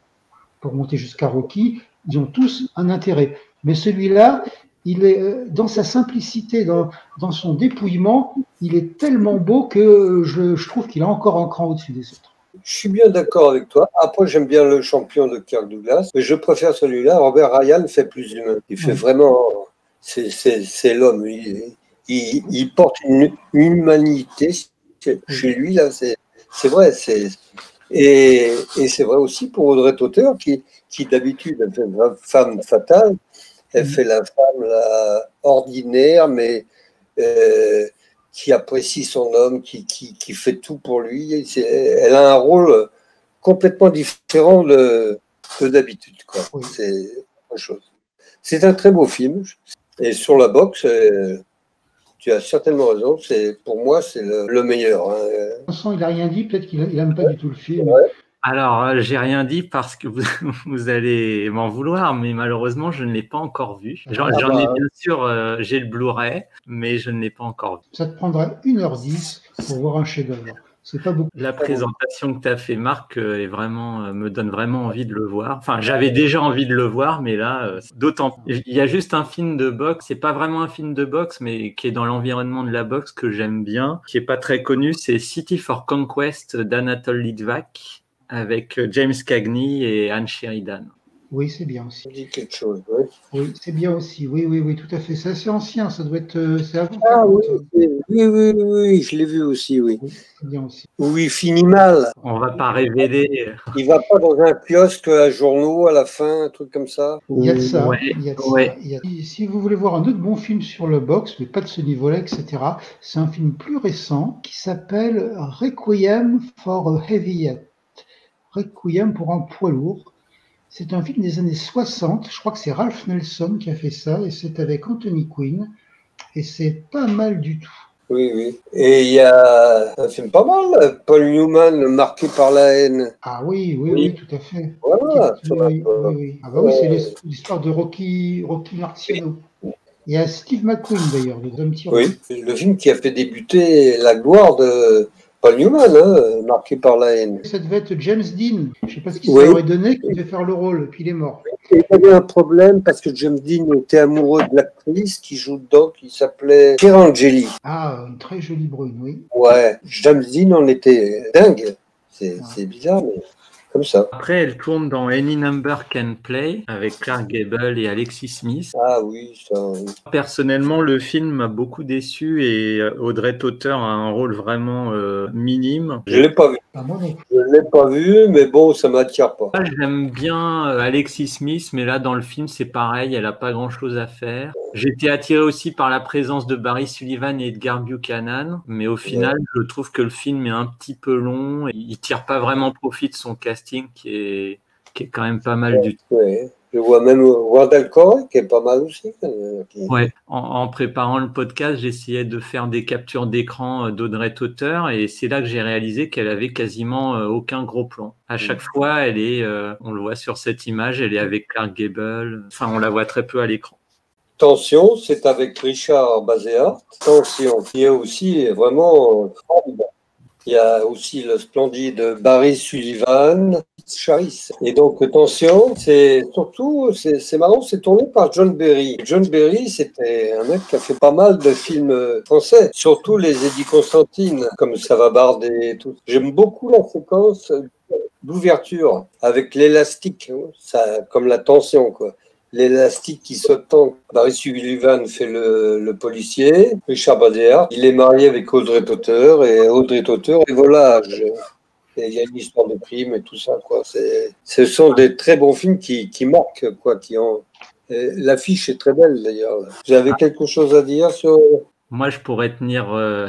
pour monter jusqu'à Rocky, ils ont tous un intérêt. Mais celui-là, il est dans sa simplicité, dans son dépouillement, il est tellement beau que je trouve qu'il a encore un cran au-dessus des autres. Je suis bien d'accord avec toi. Après, j'aime bien le Champion de Kirk Douglas, mais je préfère celui-là. Robert Ryan fait plus humain. Il fait vraiment. C'est l'homme. Il porte une humanité chez lui, là. C'est vrai. Et c'est vrai aussi pour Audrey Tauteur, qui d'habitude fait une femme fatale. Elle fait la femme là, ordinaire, mais qui apprécie son homme, qui fait tout pour lui. Elle a un rôle complètement différent que d'habitude. Oui. C'est autre chose. C'est un très beau film. Et sur la boxe, tu as certainement raison. Pour moi, c'est le meilleur. Hein. Vincent, il n'a rien dit, peut-être qu'il n'aime pas du tout le film. Ouais. Alors, j'ai rien dit parce que vous allez m'en vouloir, mais malheureusement, je ne l'ai pas encore vu. J'en ai bien sûr, j'ai le Blu-ray, mais je ne l'ai pas encore vu. Ça te prendra 1h10 pour voir un chef-d'œuvre. C'est pas beaucoup. La présentation que tu as fait, Marc, est vraiment, me donne vraiment envie de le voir. Enfin, j'avais déjà envie de le voir, mais là, d'autant. Il y a juste un film de boxe, c'est pas vraiment un film de boxe, mais qui est dans l'environnement de la boxe que j'aime bien, qui est pas très connu, c'est City for Conquest d'Anatole Litvak, avec James Cagney et Anne Sheridan. Oui, c'est bien aussi. Ça dit quelque chose, oui. Oui, c'est bien aussi. Oui, tout à fait. C'est assez ancien, ça doit être. C'est avant. Ah oui, je l'ai vu aussi, oui. Oui, c'est bien aussi. Où il finit mal. On va pas révéler. Il va pas dans un kiosque à journaux à la fin, un truc comme ça. Il y a de ça. Ouais, Il y a de ouais. ça. Si vous voulez voir un autre bon film sur le boxe, mais pas de ce niveau-là, etc., c'est un film plus récent qui s'appelle Requiem for a Heavyweight. Requiem pour un poids lourd. C'est un film des années 60. Je crois que c'est Ralph Nelson qui a fait ça, et c'est avec Anthony Quinn. Et c'est pas mal du tout. Oui. Et il y a un film pas mal, Paul Newman, Marqué par la haine. Ah oui, tout à fait. Voilà. Oui. Ah bah oui, c'est l'histoire de Rocky Marciano. Il y a Steve McQueen d'ailleurs, le deuxième tir. Oui, le film qui a fait débuter la gloire de Paul Newman, hein, Marqué par la haine. Ça devait être James Dean. Je ne sais pas ce qu'il s'aurait donné, qui devait faire le rôle, puis il est mort. Et il y avait un problème parce que James Dean était amoureux de l'actrice qui joue dedans, qui s'appelait Pierangeli. Ah, une très jolie brune, oui. Ouais, James Dean en était dingue. C'est bizarre, mais comme ça. Après, elle tourne dans Any Number Can Play avec Clark Gable et Alexis Smith. Ah oui, ça. Oui. Personnellement, le film m'a beaucoup déçu et Audrey Tauteur a un rôle vraiment minime. Je l'ai pas vu. Ah, moi non. Je l'ai pas vu, mais bon, ça m'attire pas. J'aime bien Alexis Smith, mais là dans le film c'est pareil, elle a pas grand-chose à faire. J'ai été attiré aussi par la présence de Barry Sullivan et Edgar Buchanan, mais au final, je trouve que le film est un petit peu long. Et il tire pas vraiment profit de son casting qui est quand même pas mal du tout. Ouais. Je vois même Wardell Corey qui est pas mal aussi. Ouais, en préparant le podcast, j'essayais de faire des captures d'écran d'Audrey Tauteur et c'est là que j'ai réalisé qu'elle avait quasiment aucun gros plan. À chaque fois, elle est, on le voit sur cette image, elle est avec Clark Gable. Enfin, on la voit très peu à l'écran. Tension, c'est avec Richard Bazéa. Tension, qui est aussi vraiment formidable. Il y a aussi le splendide Barry Sullivan, Charis. Et donc, Tension, c'est surtout, c'est marrant, c'est tourné par John Berry. John Berry, c'était un mec qui a fait pas mal de films français, surtout les Eddie Constantine, comme Ça va barder et tout. J'aime beaucoup la séquence d'ouverture avec l'élastique, ça, comme la tension, quoi. L'élastique qui se tend. Barry Sullivan fait le policier. Richard Badéard, il est marié avec Audrey Tauteur et Audrey Tauteur est volage. Et il y a une histoire de crime et tout ça, quoi. Ce sont des très bons films qui marquent, quoi. L'affiche est très belle, d'ailleurs. Vous avez quelque chose à dire sur... Moi, je pourrais tenir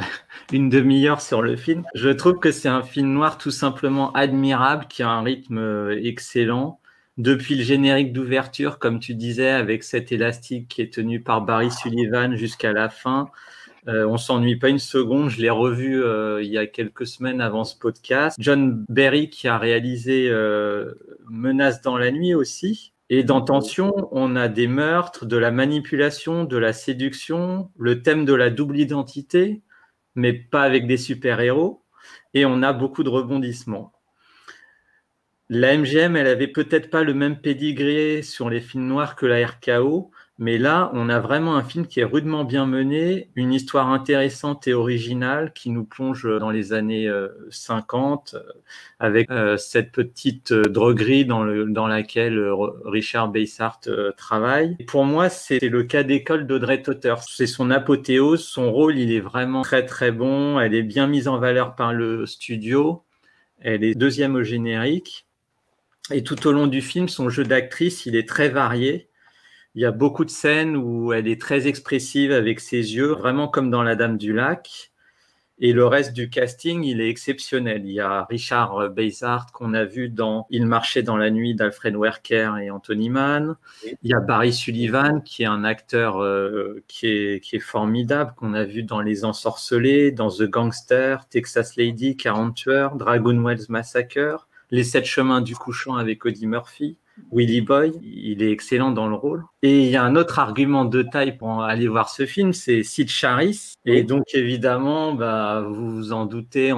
une demi-heure sur le film. Je trouve que c'est un film noir tout simplement admirable, qui a un rythme excellent. Depuis le générique d'ouverture, comme tu disais, avec cet élastique qui est tenu par Barry Sullivan jusqu'à la fin, On s'ennuie pas une seconde. Je l'ai revu il y a quelques semaines avant ce podcast. John Barry qui a réalisé Menace dans la nuit aussi. Et dans Tension, on a des meurtres, de la manipulation, de la séduction, le thème de la double identité, mais pas avec des super-héros. Et on a beaucoup de rebondissements. La MGM, elle avait peut-être pas le même pédigré sur les films noirs que la RKO, mais là, on a vraiment un film qui est rudement bien mené, une histoire intéressante et originale qui nous plonge dans les années 50 avec cette petite droguerie dans laquelle Richard Basehart travaille. Et pour moi, c'est le cas d'école d'Audrey Totter. C'est son apothéose, son rôle, il est vraiment très très bon, elle est bien mise en valeur par le studio, elle est deuxième au générique. Et tout au long du film, son jeu d'actrice, il est très varié. Il y a beaucoup de scènes où elle est très expressive avec ses yeux, vraiment comme dans La Dame du Lac. Et le reste du casting, il est exceptionnel. Il y a Richard Basehart qu'on a vu dans Il marchait dans la nuit d'Alfred Werker et Anthony Mann. Il y a Barry Sullivan qui est un acteur qui est formidable, qu'on a vu dans Les Ensorcelés, dans The Gangster, Texas Lady, 40 tueurs, Dragon Wells Massacre. Les 7 chemins du couchant avec Eddie Murphy, Willy Boy, il est excellent dans le rôle. Et il y a un autre argument de taille pour aller voir ce film, c'est Sid Charisse. Et donc évidemment, vous vous en doutez,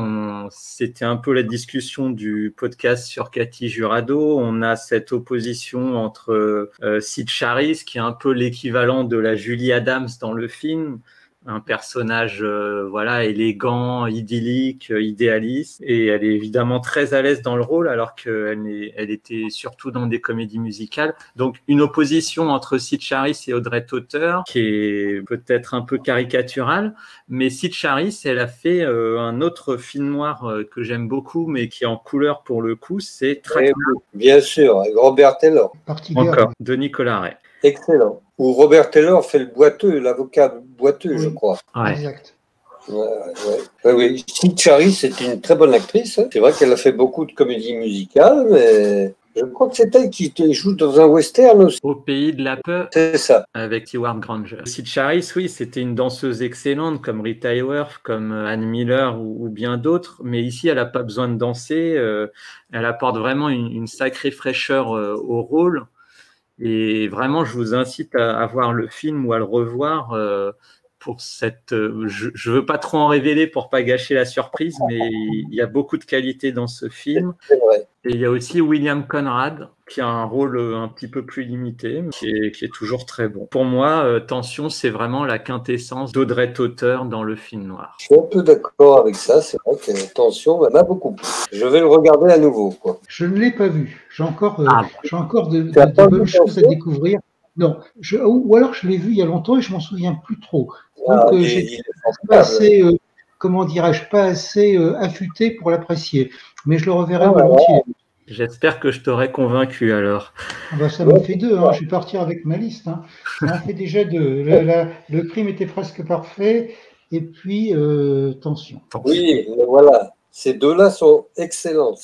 c'était un peu la discussion du podcast sur Cathy Jurado. On a cette opposition entre Sid Charisse, qui est un peu l'équivalent de la Julie Adams dans le film, un personnage élégant, idyllique, idéaliste, et elle est évidemment très à l'aise dans le rôle alors qu'elle était surtout dans des comédies musicales. Donc une opposition entre Sid Charisse et Audrey Totter qui est peut-être un peu caricaturale, mais Sid Charisse, elle a fait un autre film noir que j'aime beaucoup mais qui est en couleur pour le coup, c'est Traquenard. Bien sûr, avec Robert Taylor. Encore, de Nicolas Ray. Excellent. Où Robert Taylor fait le boiteux, l'avocat boiteux, je crois. Ouais. Exact. Oui. Sid Charisse, c'est une très bonne actrice. C'est vrai qu'elle a fait beaucoup de comédies musicales, mais je crois que c'est elle qui joue dans un western aussi. Au pays de la peur. C'est ça. Avec Stewart Granger. Sid Charisse, oui, c'était une danseuse excellente comme Rita Hayworth, comme Ann Miller ou bien d'autres. Mais ici, elle n'a pas besoin de danser. Elle apporte vraiment une sacrée fraîcheur au rôle. Et vraiment, je vous incite à voir le film ou à le revoir pour cette. Je veux pas trop en révéler pour pas gâcher la surprise, mais il y a beaucoup de qualité dans ce film. C'est vrai. Et il y a aussi William Conrad qui a un rôle un petit peu plus limité, mais qui est toujours très bon. Pour moi, Tension, c'est vraiment la quintessence d'Audrey Totter dans le film noir. Je suis un peu d'accord avec ça. C'est vrai que Tension m'a beaucoup plu. Je vais le regarder à nouveau, quoi. Je ne l'ai pas vu. J'ai encore de bonnes choses à découvrir. Non, ou alors je l'ai vu il y a longtemps et je m'en souviens plus trop. Donc j'étais pas assez, pas assez affûté pour l'apprécier. Mais je le reverrai volontiers. J'espère que je t'aurai convaincu alors. Ça me fait deux, hein. Je vais partir avec ma liste. Hein. Ça en fait déjà deux. Le crime était presque parfait et puis Tension. Oui, voilà. Ces deux-là sont excellents.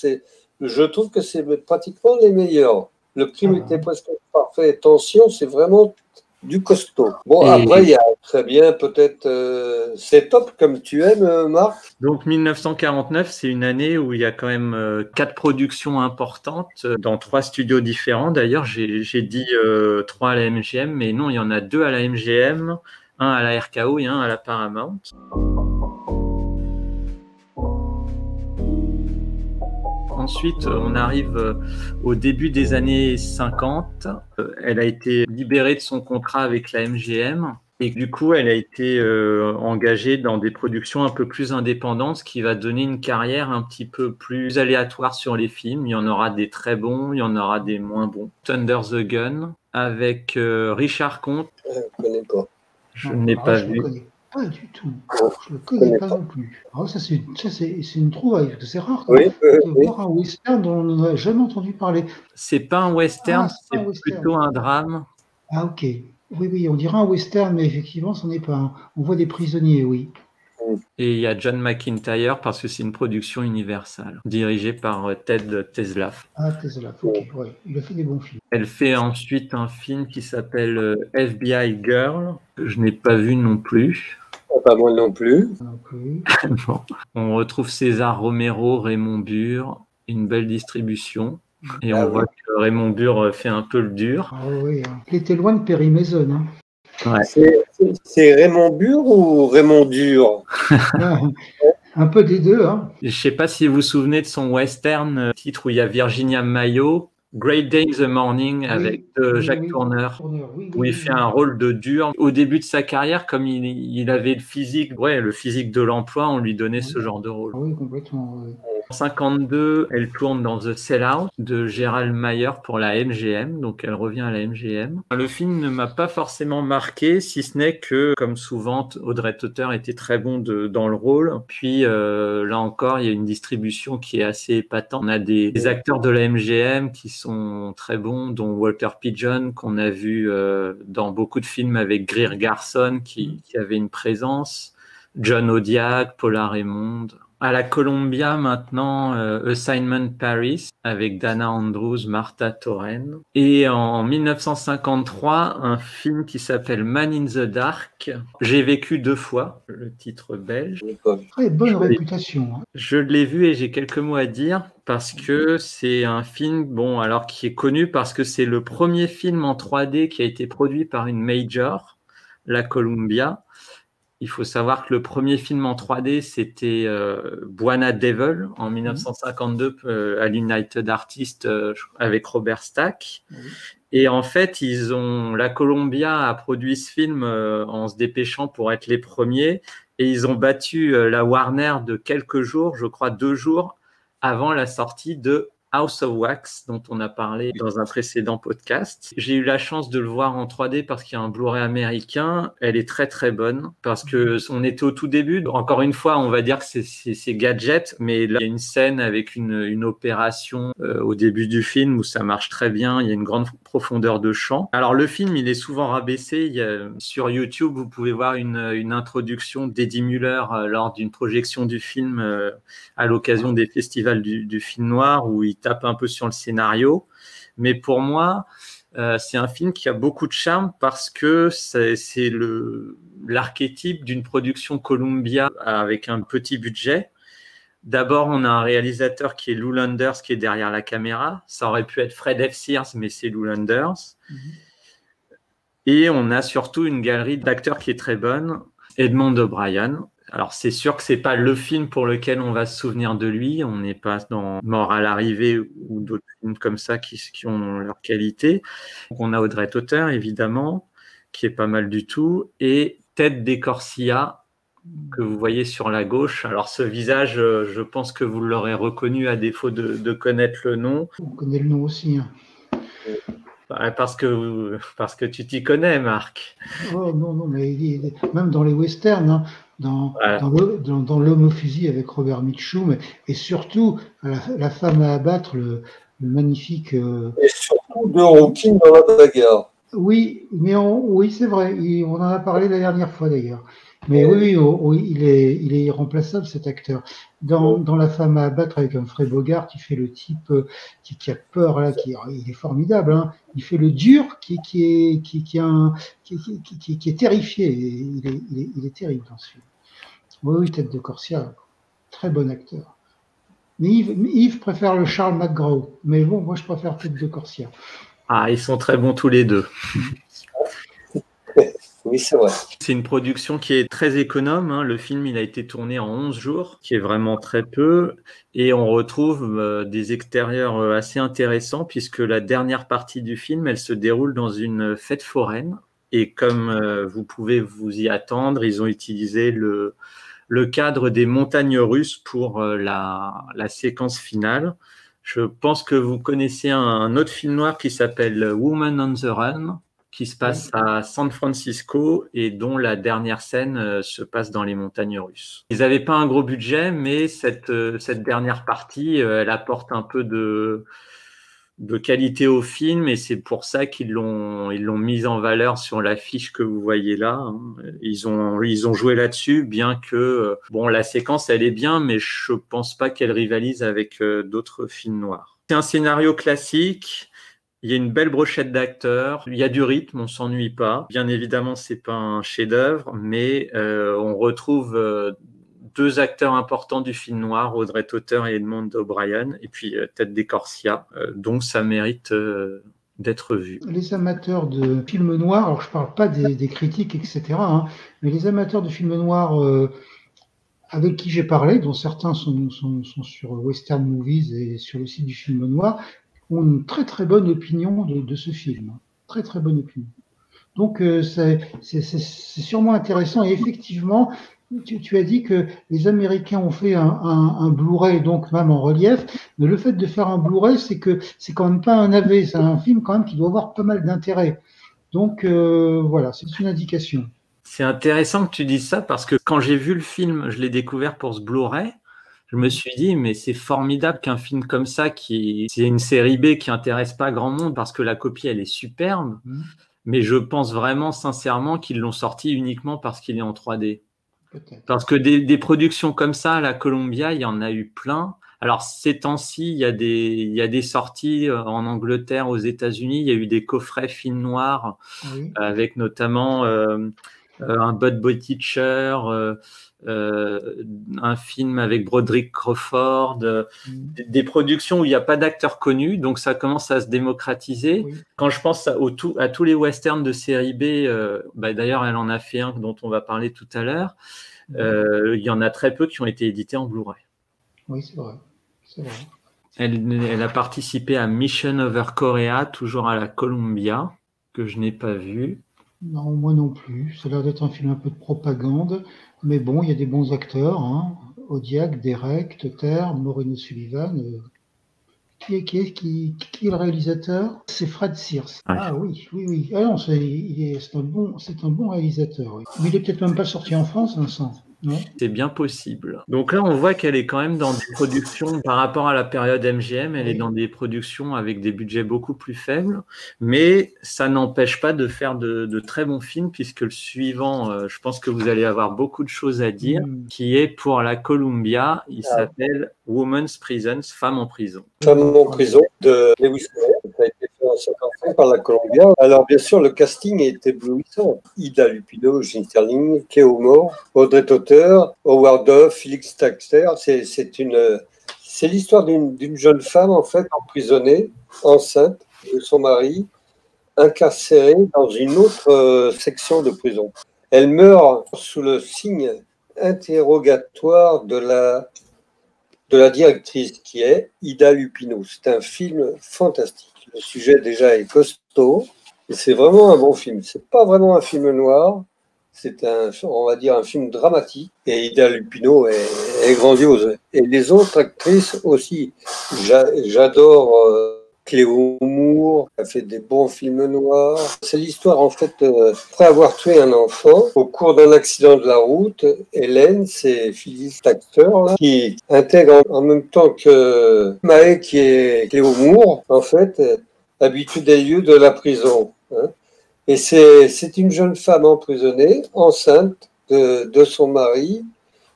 Je trouve que c'est pratiquement les meilleurs. Le crime était presque parfait. Tension, c'est vraiment du costaud. Bon, après, il y a très bien, peut-être, c'est top comme tu aimes, Marc. Donc, 1949, c'est une année où il y a quand même 4 productions importantes dans 3 studios différents. D'ailleurs, j'ai dit 3 à la MGM, mais non, il y en a 2 à la MGM, 1 à la RKO et 1 à la Paramount. Ensuite, on arrive au début des années 50. Elle a été libérée de son contrat avec la MGM et du coup, elle a été engagée dans des productions un peu plus indépendantes, ce qui va donner une carrière un petit peu plus aléatoire sur les films. Il y en aura des très bons, il y en aura des moins bons. Thunder the Gun avec Richard Comte. Je ne connais pas. Je n'ai pas vu. Pas du tout. Je ne le connais pas non plus. Alors ça, c'est une trouvaille, parce que c'est rare de voir un western dont on n'a jamais entendu parler. C'est pas un western, c'est plutôt un drame. Ah, ok. Oui, on dirait un western, mais effectivement, ce n'est pas un. On voit des prisonniers, oui. Et il y a John McIntyre, parce que c'est une production Universal, dirigée par Ted Teslaf. Ah, Teslaf, ok, ouais. Il a fait des bons films. Elle fait ensuite un film qui s'appelle FBI Girl, que je n'ai pas vu non plus. Pas moi non plus. Bon. On retrouve César Romero, Raymond Burr, une belle distribution. Et on voit que Raymond Burr fait un peu le dur. Ah oui, hein. Il était loin de Perry Mason. Hein. Ouais. C'est Raymond Burr ou Raymond Dur? Un peu des deux. Hein. Je ne sais pas si vous vous souvenez de son western, titre où il y a Virginia Mayo, Great Day in the Morning, avec Jacques Tourneur, où il fait un rôle de dur. Au début de sa carrière, comme il avait le physique de l'emploi, on lui donnait ce genre de rôle. Oui, complètement. Oui. En 1952, elle tourne dans The Sellout de Gerald Mayer pour la MGM, donc elle revient à la MGM. Le film ne m'a pas forcément marqué, si ce n'est que, comme souvent, Audrey Tauter était très bon dans le rôle. Puis là encore, il y a une distribution qui est assez épatante. On a des acteurs de la MGM qui sont très bons, dont Walter Pidgeon, qu'on a vu dans beaucoup de films avec Greer Garson, qui avait une présence, John Odiak, Paula Raymond. À la Columbia maintenant, Assignment Paris avec Dana Andrews, Martha Torren. Et en 1953, un film qui s'appelle Man in the Dark. J'ai vécu 2 fois, le titre belge. Très bonne réputation. Hein. Je l'ai vu et j'ai quelques mots à dire parce que c'est un film, alors qui est connu parce que c'est le premier film en 3D qui a été produit par une major, la Columbia. Il faut savoir que le premier film en 3D, c'était Buana Devil en 1952 à l'United Artists avec Robert Stack. Et en fait, la Columbia a produit ce film en se dépêchant pour être les premiers. Et ils ont battu la Warner de quelques jours, je crois 2 jours, avant la sortie de House of Wax, dont on a parlé dans un précédent podcast. J'ai eu la chance de le voir en 3D parce qu'il y a un Blu-ray américain. Elle est très très bonne parce que on était au tout début. Encore une fois, on va dire que c'est gadget, mais là, il y a une scène avec une opération au début du film où ça marche très bien. Il y a une grande profondeur de champ. Alors le film, il est souvent rabaissé. Sur YouTube, vous pouvez voir une introduction d'Eddie Muller lors d'une projection du film à l'occasion des festivals du film noir où il tape un peu sur le scénario. Mais pour moi, c'est un film qui a beaucoup de charme parce que c'est l'archétype d'une production Columbia avec un petit budget. D'abord, on a un réalisateur qui est Lou Landers qui est derrière la caméra. Ça aurait pu être Fred F. Sears, mais c'est Lou Landers. Et on a surtout une galerie d'acteurs qui est très bonne. Edmond O'Brien. Alors, c'est sûr que c'est pas le film pour lequel on va se souvenir de lui. On n'est pas dans Mort à l'arrivée ou d'autres films comme ça qui ont leur qualité. Donc, on a Audrey Tauter, évidemment, qui est pas mal du tout. Et Ted DeCorsia, que vous voyez sur la gauche. Alors, ce visage, je pense que vous l'aurez reconnu à défaut de connaître le nom. On connaît le nom aussi. Hein. Parce que tu t'y connais, Marc. Oh non, mais même dans les westerns, hein, dans L'homme au fusil avec Robert Mitchum, et surtout la femme à abattre, le magnifique. Et surtout de Rookie dans la bagarre. Oui, mais oui, c'est vrai. On en a parlé la dernière fois d'ailleurs. Mais oui, il est irremplaçable cet acteur. Dans La femme à abattre avec Humphrey Bogart, il fait le type qui a peur là, il est formidable. Hein. Il fait le dur qui est terrifié. Il est terrible dans ce film. Oui, Ted DeCorsia, très bon acteur. Mais Yves préfère le Charles McGraw. Mais bon, moi je préfère Ted DeCorsia. Ah, ils sont très bons tous les deux. Oui, c'est vrai. C'est une production qui est très économe. Hein. Le film, il a été tourné en 11 jours, qui est vraiment très peu. Et on retrouve des extérieurs assez intéressants, puisque la dernière partie du film, elle se déroule dans une fête foraine. Et comme vous pouvez vous y attendre, ils ont utilisé le cadre des montagnes russes pour la séquence finale. Je pense que vous connaissez un autre film noir qui s'appelle Woman on the Run, qui se passe à San Francisco et dont la dernière scène se passe dans les montagnes russes. Ils n'avaient pas un gros budget, mais cette dernière partie, elle apporte un peu de qualité au film et c'est pour ça qu'ils l'ont mise en valeur sur l'affiche que vous voyez là. Hein. Ils ont joué là-dessus, bien que la séquence elle est bien, mais je pense pas qu'elle rivalise avec d'autres films noirs. C'est un scénario classique. Il y a une belle brochette d'acteurs, il y a du rythme, on s'ennuie pas. Bien évidemment, c'est pas un chef-d'œuvre, mais on retrouve deux acteurs importants du film noir, Audrey Tauter et Edmond O'Brien, et puis Ted Corsia, donc ça mérite d'être vu. Les amateurs de films noirs, alors je parle pas des critiques, etc., hein, mais les amateurs de films noirs avec qui j'ai parlé, dont certains sont sur Western Movies et sur le site du film noir, ont une très très bonne opinion de ce film. Très très bonne opinion. Donc c'est sûrement intéressant. Et effectivement, tu as dit que les Américains ont fait un Blu-ray, donc même en relief, mais le fait de faire un Blu-ray, c'est que c'est quand même pas un AV, c'est un film quand même qui doit avoir pas mal d'intérêt. Donc voilà, c'est une indication. C'est intéressant que tu dises ça parce que quand j'ai vu le film, je l'ai découvert pour ce Blu-ray. Je me suis dit, mais c'est formidable qu'un film comme ça, c'est une série B qui intéresse pas grand monde parce que la copie, elle est superbe. Mais je pense vraiment sincèrement qu'ils l'ont sorti uniquement parce qu'il est en 3D. Parce que des productions comme ça, à la Columbia, il y en a eu plein. Alors, ces temps-ci, il y a des sorties en Angleterre, aux États-Unis. Il y a eu des coffrets films noirs avec notamment un Bud Buttigieg, un film avec Broderick Crawford, des productions où il n'y a pas d'acteurs connus, donc ça commence à se démocratiser. Quand je pense à tous les westerns de série B, d'ailleurs elle en a fait un dont on va parler tout à l'heure, il y en a très peu qui ont été édités en Blu-ray. Oui, c'est vrai. C'est vrai. Elle a participé à Mission Over Korea, toujours à la Columbia, que je n'ai pas vu. Non, moi non plus. Ça a l'air d'être un film un peu de propagande. Mais bon, il y a des bons acteurs. Hein. Audiac, Derek, Tauter, Maureen O'Sullivan. Qui est le réalisateur? C'est Fred Sears. Ouais. Ah oui. Ah non, c'est un bon réalisateur. Oui. Mais il est peut-être même pas sorti en France, Vincent. Non? C'est bien possible. Donc là, on voit qu'elle est quand même dans des productions, par rapport à la période MGM, elle est dans des productions avec des budgets beaucoup plus faibles, mais ça n'empêche pas de faire de très bons films, puisque le suivant, je pense que vous allez avoir beaucoup de choses à dire, qui est pour la Columbia, il s'appelle Women's Prisons, Femmes en prison. Femmes en prison de Lewis Carroll, ça a été fait en 1955 par la Columbia. Alors bien sûr, le casting est éblouissant. Ida Lupino, Gene Sterling, Cleo Moore, Audrey Tauter, Howard Duff, Felix Taxter. C'est l'histoire d'une jeune femme en fait emprisonnée, enceinte de son mari, incarcérée dans une autre section de prison. Elle meurt sous le signe interrogatoire de la directrice qui est Ida Lupino. C'est un film fantastique. Le sujet déjà est costaud et c'est vraiment un bon film. C'est pas vraiment un film noir, c'est on va dire un film dramatique et Ida Lupino est grandiose. Et les autres actrices aussi. J'adore Cleo Moore, qui a fait des bons films noirs. C'est l'histoire, en fait, après avoir tué un enfant, au cours d'un accident de la route, Hélène, c'est Phyllis Taxter, là, qui intègre en même temps que Mae, qui est Cleo Moore, en fait, habituée des lieux de la prison. Hein. Et c'est une jeune femme emprisonnée, enceinte de son mari,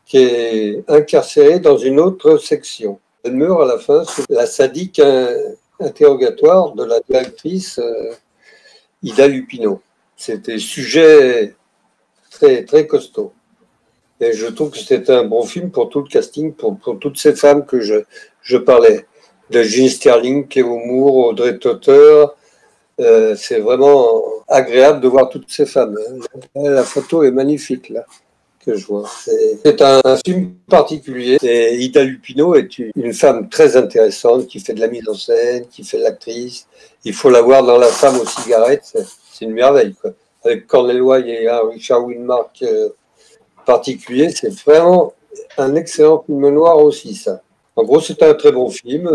qui est incarcérée dans une autre section. Elle meurt à la fin sous la sadique interrogatoire de la directrice Ida Lupino. C'était sujet très, très costaud. Et je trouve que c'était un bon film pour tout le casting, pour toutes ces femmes que je parlais. De Gene Sterling, Cleo Moore, Audrey Tauter. C'est vraiment agréable de voir toutes ces femmes. La photo est magnifique, là, que je vois. C'est un film particulier. Et Ida Lupino est une femme très intéressante qui fait de la mise en scène, qui fait de l'actrice. Il faut la voir dans La femme aux cigarettes. C'est une merveille, quoi. Avec Cornel Wilde et un Richard Widmark particulier. C'est vraiment un excellent film noir aussi, ça. En gros, c'est un très bon film.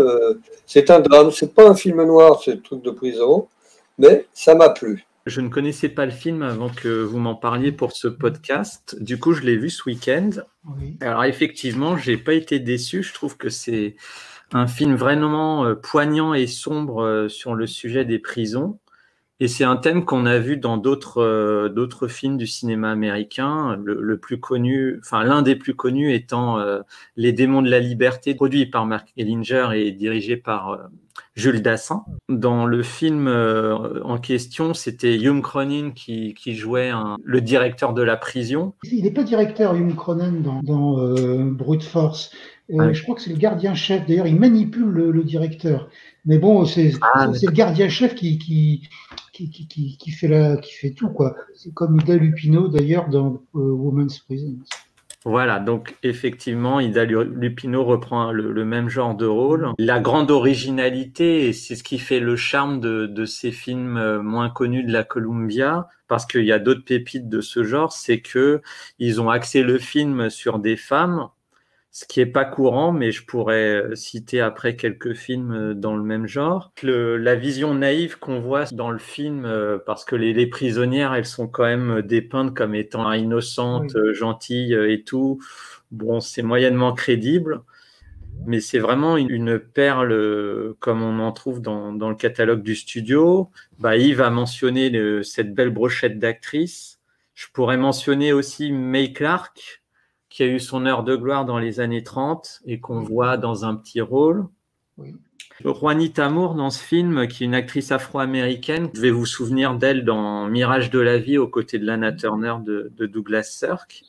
C'est un drame. C'est pas un film noir, c'est le truc de prison. Mais ça m'a plu. Je ne connaissais pas le film avant que vous m'en parliez pour ce podcast. Du coup, je l'ai vu ce week-end. Oui. Alors effectivement, j'ai pas été déçu. Je trouve que c'est un film vraiment poignant et sombre sur le sujet des prisons. Et c'est un thème qu'on a vu dans d'autres films du cinéma américain. Le plus connu, enfin l'un des plus connus étant Les Démons de la Liberté, produit par Mark Ellinger et dirigé par Jules Dassin. Dans le film en question, c'était Hume Cronyn qui jouait le directeur de la prison. Il n'est pas directeur, Hume Cronyn, dans Brute Force. Je crois que c'est le gardien-chef. D'ailleurs, il manipule le directeur. Mais bon, c'est le gardien-chef qui fait tout, quoi. C'est comme Ida Lupino, d'ailleurs, dans Woman's Prison. Voilà, donc effectivement, Ida Lupino reprend le même genre de rôle. La grande originalité, et c'est ce qui fait le charme de ces films moins connus de la Columbia, parce qu'il y a d'autres pépites de ce genre, c'est que ils ont axé le film sur des femmes, ce qui est pas courant, mais je pourrais citer après quelques films dans le même genre. La vision naïve qu'on voit dans le film, parce que les prisonnières, elles sont quand même dépeintes comme étant innocentes, oui, gentilles et tout. Bon, c'est moyennement crédible, mais c'est vraiment une perle comme on en trouve dans le catalogue du studio. Yves a mentionné cette belle brochette d'actrices. Je pourrais mentionner aussi Mae Clarke, qui a eu son heure de gloire dans les années 30 et qu'on voit dans un petit rôle. Oui. Juanita Moore dans ce film, qui est une actrice afro-américaine. Vous devez vous souvenir d'elle dans Mirage de la vie aux côtés de Lana Turner de Douglas Sirk.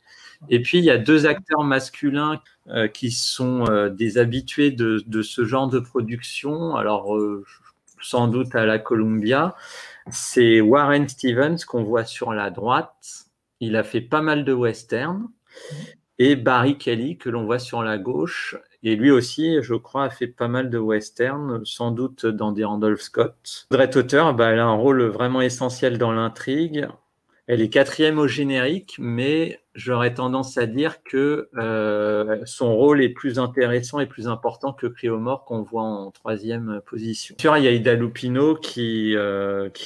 Et puis, il y a deux acteurs masculins qui sont des habitués de ce genre de production. Alors, sans doute à la Columbia. C'est Warren Stevens qu'on voit sur la droite. Il a fait pas mal de westerns. Et Barry Kelly, que l'on voit sur la gauche. Et lui aussi, je crois, a fait pas mal de westerns, sans doute dans des Randolph Scott. Audrey Tauter, elle a un rôle vraiment essentiel dans l'intrigue. Elle est 4e au générique, mais j'aurais tendance à dire que son rôle est plus intéressant et plus important que Cléomore, qu'on voit en 3e position. Sûr, il y a Ida Lupino qui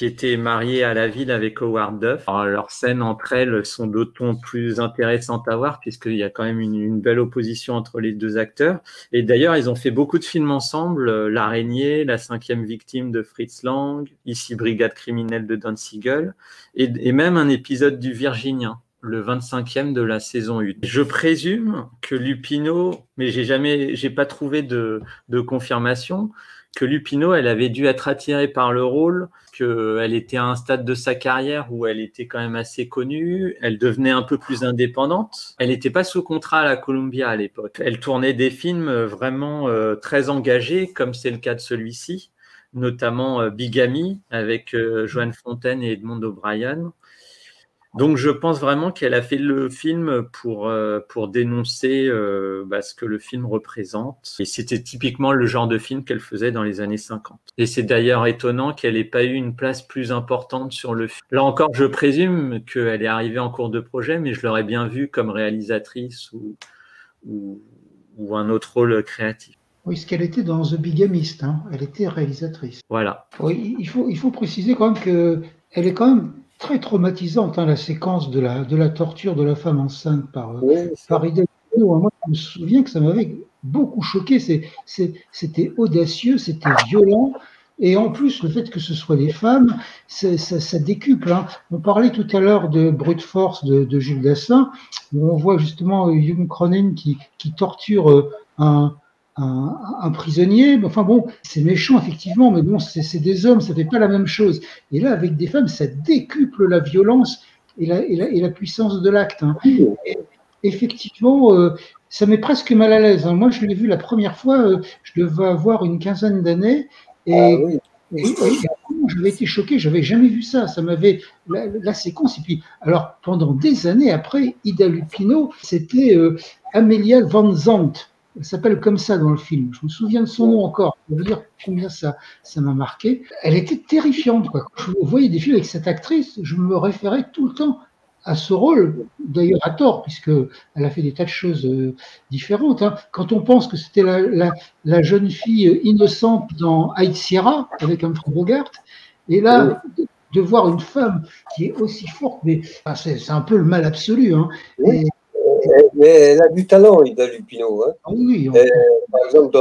était mariée à la ville avec Howard Duff. Alors, leurs scènes entre elles sont d'autant plus intéressantes à voir, puisqu'il y a quand même une belle opposition entre les deux acteurs. Et d'ailleurs, ils ont fait beaucoup de films ensemble. L'Araignée, La 5e victime de Fritz Lang, Ici Brigade criminelle de Don Siegel, et même un épisode du Virginien, le 25e de la saison 1. Je présume que Lupino, mais j'ai pas trouvé de confirmation, que Lupino, elle avait dû être attirée par le rôle, qu'elle était à un stade de sa carrière où elle était quand même assez connue, elle devenait un peu plus indépendante. Elle n'était pas sous contrat à la Columbia à l'époque. Elle tournait des films vraiment très engagés, comme c'est le cas de celui-ci, notamment Bigamy avec Joanne Fontaine et Edmond O'Brien. Donc, je pense vraiment qu'elle a fait le film pour dénoncer ce que le film représente. Et c'était typiquement le genre de film qu'elle faisait dans les années 50. Et c'est d'ailleurs étonnant qu'elle n'ait pas eu une place plus importante sur le film. Là encore, je présume qu'elle est arrivée en cours de projet, mais je l'aurais bien vue comme réalisatrice ou un autre rôle créatif. Oui, ce qu'elle était dans The Bigamist, hein. Elle était réalisatrice. Voilà. Oui, il faut préciser quand même qu'elle est quand même très traumatisante, hein, la séquence de la torture de la femme enceinte par Ida Lupino. Moi, je me souviens que ça m'avait beaucoup choqué. C'était audacieux, c'était violent. Et en plus, le fait que ce soit des femmes, ça décuple. Hein. On parlait tout à l'heure de Brute Force de Jules Dassin, où on voit justement Hume Cronyn qui torture un prisonnier. Enfin bon, c'est méchant effectivement, mais bon, c'est des hommes, ça fait pas la même chose. Et là, avec des femmes, ça décuple la violence et la puissance de l'acte. Hein. Et effectivement, ça met presque mal à l'aise. Hein. Moi, je l'ai vu la première fois, je devais avoir une quinzaine d'années, et j'avais été choqué, j'avais jamais vu ça. Ça m'avait la séquence. Et puis, alors pendant des années après, Ida Lupino, c'était Amelia Van Zandt. Elle s'appelle comme ça dans le film. Je me souviens de son nom encore. Pour vous dire combien ça m'a marqué. Elle était terrifiante, quoi. Quand je voyais des films avec cette actrice, je me référais tout le temps à ce rôle, d'ailleurs à tort, puisqu'elle a fait des tas de choses différentes. Hein. Quand on pense que c'était la jeune fille innocente dans High Sierra, avec Humphrey Bogart, et là, de voir une femme qui est aussi forte, mais c'est un peu le mal absolu. Hein. Mais elle a du talent, Ida Lupino. Hein. Ah oui, par exemple,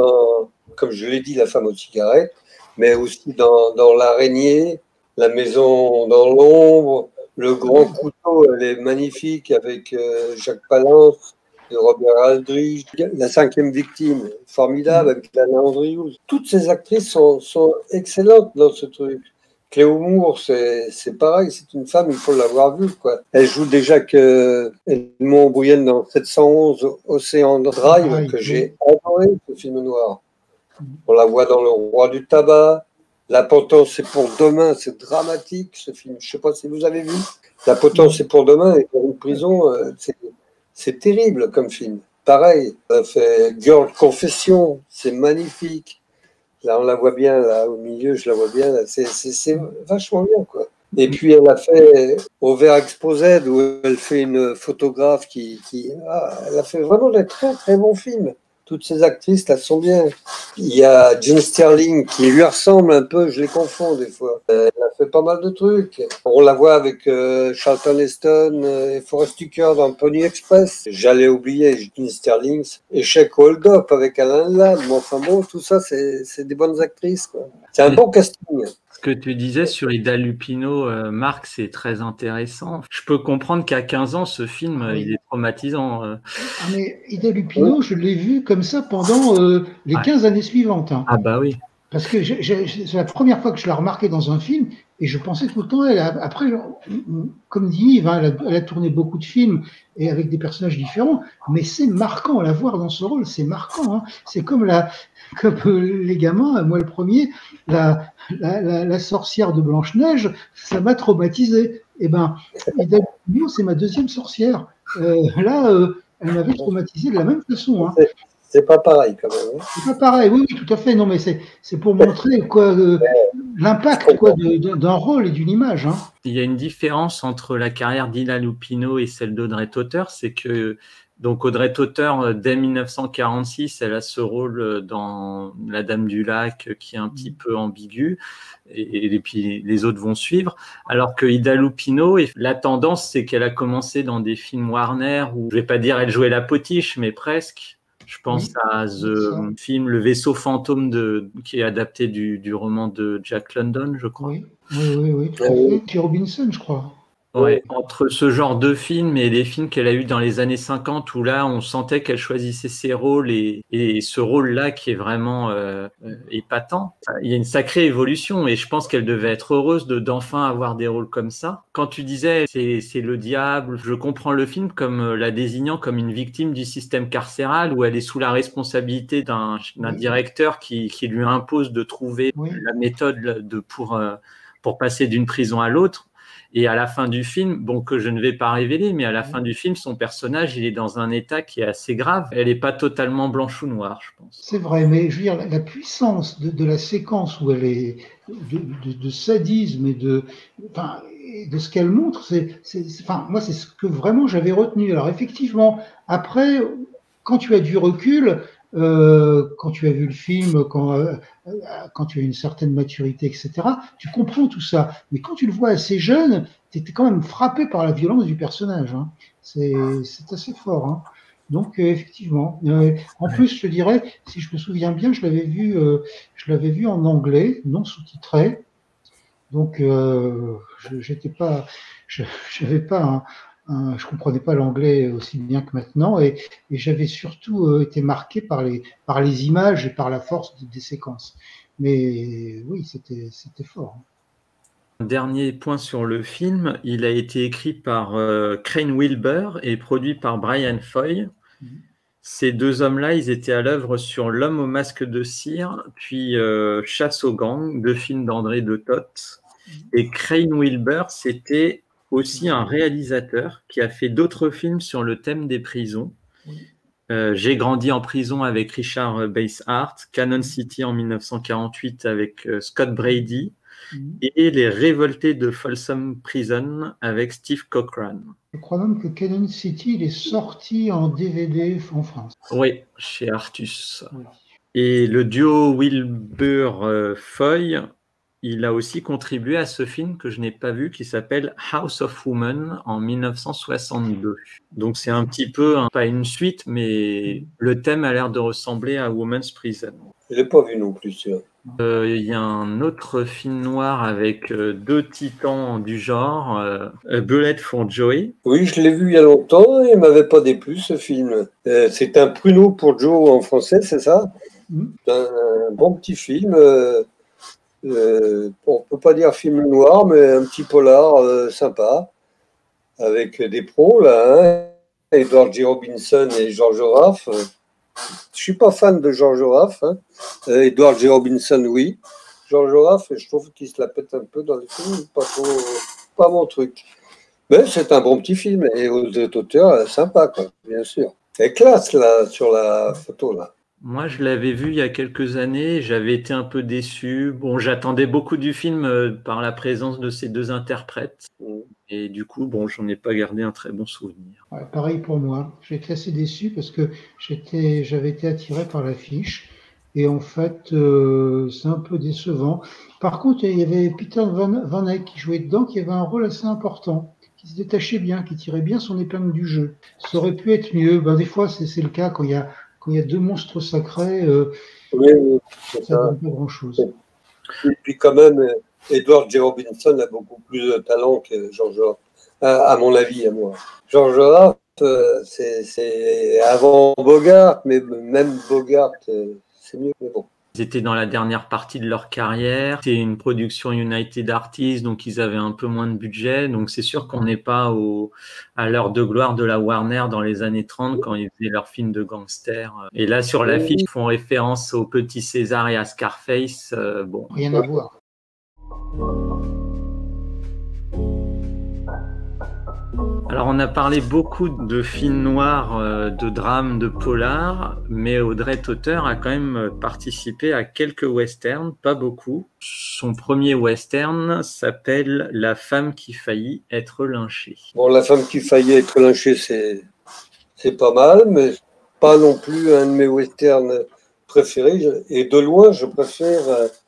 comme je l'ai dit, La femme aux cigarettes, mais aussi dans L'Araignée, La maison dans l'ombre, Le grand couteau, elle est magnifique avec Jacques Palance et Robert Aldrich. La cinquième victime, formidable avec Lana Andrews. Toutes ces actrices sont excellentes dans ce truc. Cléo Moore, c'est pareil, c'est une femme, il faut l'avoir vue, quoi. Elle joue déjà que Edmond O'Brien dans 711 Océan Drive, que j'ai adoré, ce film noir. On la voit dans Le Roi du Tabac. La potence, c'est pour demain, c'est dramatique, ce film. Je ne sais pas si vous avez vu. La potence, c'est pour demain, et dans une prison, c'est terrible comme film. Pareil, elle a fait Girl Confession, c'est magnifique. Là, on la voit bien, là, au milieu, je la vois bien. C'est vachement bien, quoi. Et puis, elle a fait Overexposed, où elle fait une photographe elle a fait vraiment des très, très bons films. Toutes ces actrices, elles sont bien. Il y a June Sterling qui lui ressemble un peu, je les confonds des fois. Elle a fait pas mal de trucs. On la voit avec Charlton Heston et Forest Whitaker dans Pony Express. J'allais oublier June Sterling. Échec Hold Up avec Alain Ladd. Mais enfin bon, tout ça, c'est des bonnes actrices, quoi. C'est un bon casting. Ce que tu disais sur Ida Lupino, Marc, c'est très intéressant. Je peux comprendre qu'à 15 ans, ce film, il est traumatisant. Mais Ida Lupino, je l'ai vu comme ça pendant les 15 années suivantes. Hein. Ah bah oui. Parce que c'est la première fois que je l'ai remarqué dans un film et je pensais tout le temps, après, comme dit Yves, hein, elle a tourné beaucoup de films et avec des personnages différents, mais c'est marquant, la voir dans ce rôle, c'est marquant. Hein. C'est comme les gamins, moi le premier, la sorcière de Blanche-Neige, ça m'a traumatisé. Eh ben, Ida Lupino, c'est ma deuxième sorcière. Elle m'avait traumatisé de la même façon. Hein. C'est pas pareil quand même. Hein. C'est pas pareil, oui, tout à fait. Non, mais c'est pour montrer l'impact d'un rôle et d'une image. Hein. Il y a une différence entre la carrière d'Ida Lupino et celle d'Audrey Tauter, c'est que donc Audrey Tauter, dès 1946, elle a ce rôle dans La Dame du Lac qui est un petit peu ambigu, et puis les autres vont suivre. Alors que Ida Lupino, la tendance, c'est qu'elle a commencé dans des films Warner où, je vais pas dire elle jouait la potiche, mais presque. Je pense à film Le Vaisseau fantôme qui est adapté du roman de Jack London, je crois. Oui, tout à fait. T. Robinson, je crois. Ouais, entre ce genre de films et les films qu'elle a eu dans les années 50 où là on sentait qu'elle choisissait ses rôles et ce rôle-là qui est vraiment épatant, il y a une sacrée évolution et je pense qu'elle devait être heureuse d'enfin avoir des rôles comme ça. Quand tu disais c'est le diable, je comprends le film comme la désignant comme une victime du système carcéral où elle est sous la responsabilité d'un directeur qui lui impose de trouver la méthode pour passer d'une prison à l'autre. Et à la fin du film, bon, que je ne vais pas révéler, mais à la fin du film, son personnage, il est dans un état qui est assez grave. Elle n'est pas totalement blanche ou noire, je pense. C'est vrai, mais je veux dire, la puissance de la séquence où elle est de sadisme et de ce qu'elle montre, moi, c'est ce que vraiment j'avais retenu. Alors, effectivement, après, quand tu as du recul, quand tu as vu le film, quand tu as une certaine maturité, etc., tu comprends tout ça. Mais quand tu le vois assez jeune, tu étais quand même frappé par la violence du personnage. Hein. C'est assez fort. Hein. Donc, effectivement. En plus, je te dirais, si je me souviens bien, je l'avais vu en anglais, non sous-titré. Donc, je comprenais pas l'anglais aussi bien que maintenant et j'avais surtout été marqué par les images et par la force des séquences. Mais oui, c'était fort. Dernier point sur le film, il a été écrit par Crane Wilber et produit par Brian Foy. Ces deux hommes-là, ils étaient à l'œuvre sur L'homme au masque de cire, puis Chasse aux gangs, deux films d'André de Toth. Et Crane Wilber, c'était aussi un réalisateur qui a fait d'autres films sur le thème des prisons. J'ai grandi en prison avec Richard Basehart, Cannon City en 1948 avec Scott Brady et Les Révoltés de Folsom Prison avec Steve Cochran. Je crois même que Cannon City il est sorti en DVD en France. Oui, chez Artus. Oui. Et le duo Wilbur-Foy, il a aussi contribué à ce film que je n'ai pas vu qui s'appelle House of Women en 1962. Donc c'est un petit peu, pas une suite, mais le thème a l'air de ressembler à Women's Prison. Je ne l'ai pas vu non plus, sûr. Il y a un autre film noir avec deux titans du genre, Bullet for Joey. Oui, je l'ai vu il y a longtemps et il m'avait pas déplu ce film. C'est un pruneau pour Joe en français, c'est ça? C'est un bon petit film. On peut pas dire film noir, mais un petit polar sympa avec des pros là, hein, Edward G. Robinson et George Raff. Je suis pas fan de George Raff. Hein. Edward G. Robinson, oui. George Raff, je trouve qu'il se la pète un peu dans les films, pas mon truc. Mais c'est un bon petit film et auteur sympa, quoi, bien sûr. Et classe là sur la photo là. Moi, je l'avais vu il y a quelques années, j'avais été un peu déçu. Bon, j'attendais beaucoup du film par la présence de ces deux interprètes. Et du coup, bon, j'en ai pas gardé un très bon souvenir. Ouais, pareil pour moi. J'ai été assez déçu parce que j'avais été attiré par l'affiche. Et en fait, c'est un peu décevant. Par contre, il y avait Peter Van Eyck qui jouait dedans, qui avait un rôle assez important, qui se détachait bien, qui tirait bien son épingle du jeu. Ça aurait pu être mieux. Ben, des fois, c'est le cas quand il y a deux monstres sacrés, Oui, ça donne pas grand-chose. Et puis quand même, Edward J. Robinson a beaucoup plus de talent que George Raff, à mon avis, à moi. George Raff, c'est avant Bogart, mais même Bogart, c'est mieux, mais bon. Ils étaient dans la dernière partie de leur carrière. C'était une production United Artists, donc ils avaient un peu moins de budget. Donc c'est sûr qu'on n'est pas à l'heure de gloire de la Warner dans les années 30 quand ils faisaient leurs films de gangsters. Et là, sur l'affiche, ils font référence au Petit César et à Scarface. Bon. Rien à voir. Alors, on a parlé beaucoup de films noirs, de drames, de polars, mais Audrey Tauter a quand même participé à quelques westerns, pas beaucoup. Son premier western s'appelle La femme qui faillit être lynchée. Bon, La femme qui faillit être lynchée, c'est pas mal, mais pas non plus un de mes westerns préférés. Et de loin, je préfère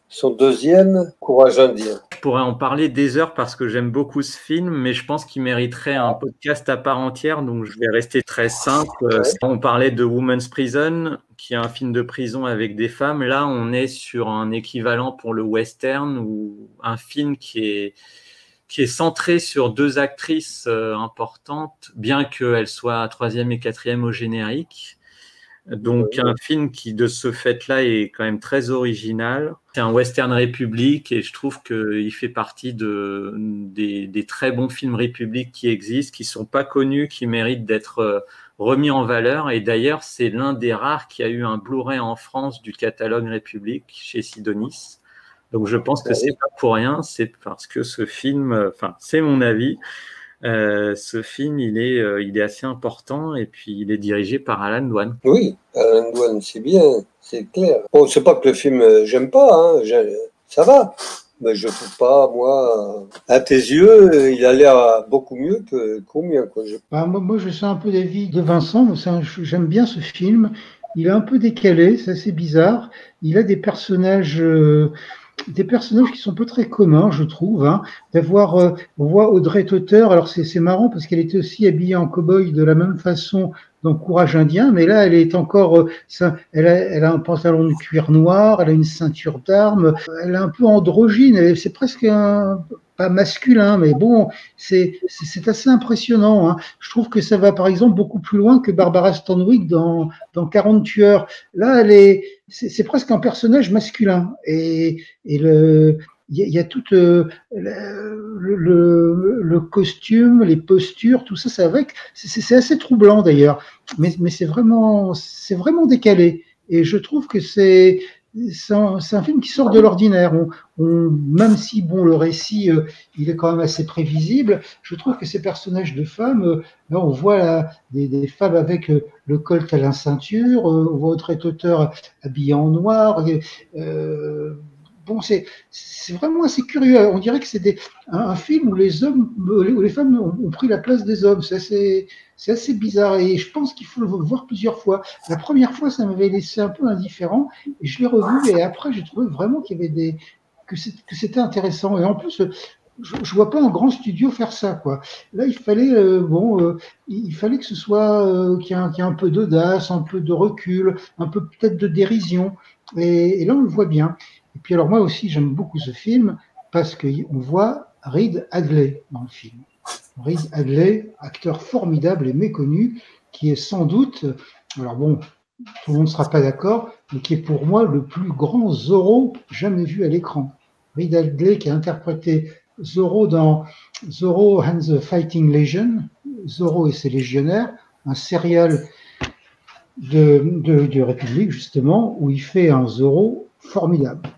son deuxième, Courage indien. Je pourrais en parler des heures parce que j'aime beaucoup ce film, mais je pense qu'il mériterait un podcast à part entière, donc je vais rester très simple. Ouais. On parlait de Women's Prison, qui est un film de prison avec des femmes. Là, on est sur un équivalent pour le western, ou un film qui est centré sur deux actrices importantes, bien qu'elles soient troisième et quatrième au générique. Donc un film qui de ce fait-là est quand même très original. C'est un western république et je trouve qu'il fait partie des très bons films républiques qui existent, qui sont pas connus, qui méritent d'être remis en valeur. Et d'ailleurs, c'est l'un des rares qui a eu un Blu-ray en France du catalogue République chez Sidonis. Donc je pense que c'est pas pour rien, c'est parce que ce film, enfin c'est mon avis. Ce film, il est assez important et puis il est dirigé par Alan Dwan. Oui, Alan Dwan, c'est bien, c'est clair. Bon, c'est pas que le film, j'aime pas, hein, ça va, mais je trouve pas, moi, à tes yeux, il a l'air beaucoup mieux qu'au mien, quoi. Moi, je suis un peu d'avis de Vincent, j'aime bien ce film. Il est un peu décalé, c'est assez bizarre. Il a des personnages qui sont pas très communs, je trouve. Hein. On voit Audrey Tauter, alors c'est marrant parce qu'elle était aussi habillée en cow-boy de la même façon dans Courage indien, mais là elle est encore, elle a un pantalon de cuir noir, elle a une ceinture d'armes, elle est un peu androgyne, c'est presque pas masculin, mais bon, c'est assez impressionnant. Hein. Je trouve que ça va par exemple beaucoup plus loin que Barbara Stanwyck dans 40 tueurs. Là, c'est presque un personnage masculin et il y a tout le costume, les postures, tout ça, c'est assez troublant d'ailleurs, mais c'est vraiment décalé et je trouve que c'est un film qui sort de l'ordinaire. Même si bon, le récit il est quand même assez prévisible, je trouve que ces personnages de femmes, là on voit là, des femmes avec le colt à la ceinture, on voit Audrey Tauter habillée en noir. Bon, c'est vraiment assez curieux. On dirait que c'est un film où les femmes ont pris la place des hommes. C'est assez bizarre et je pense qu'il faut le voir plusieurs fois. La première fois, ça m'avait laissé un peu indifférent et je l'ai revu et après, j'ai trouvé vraiment qu'il y avait que c'était intéressant. Et en plus, je vois pas un grand studio faire ça, quoi. Là, il fallait, il fallait que ce soit qu'il y ait un peu d'audace, un peu de recul, un peu peut-être de dérision. Et là, on le voit bien. Et puis alors moi aussi, j'aime beaucoup ce film parce qu'on voit Reed Hadley dans le film. Reed Hadley, acteur formidable et méconnu, qui est sans doute, alors bon, tout le monde ne sera pas d'accord, mais qui est pour moi le plus grand Zorro jamais vu à l'écran. Reed Hadley qui a interprété Zorro dans Zorro and the Fighting Legion, Zorro et ses légionnaires, un serial de République justement, où il fait un Zorro formidable.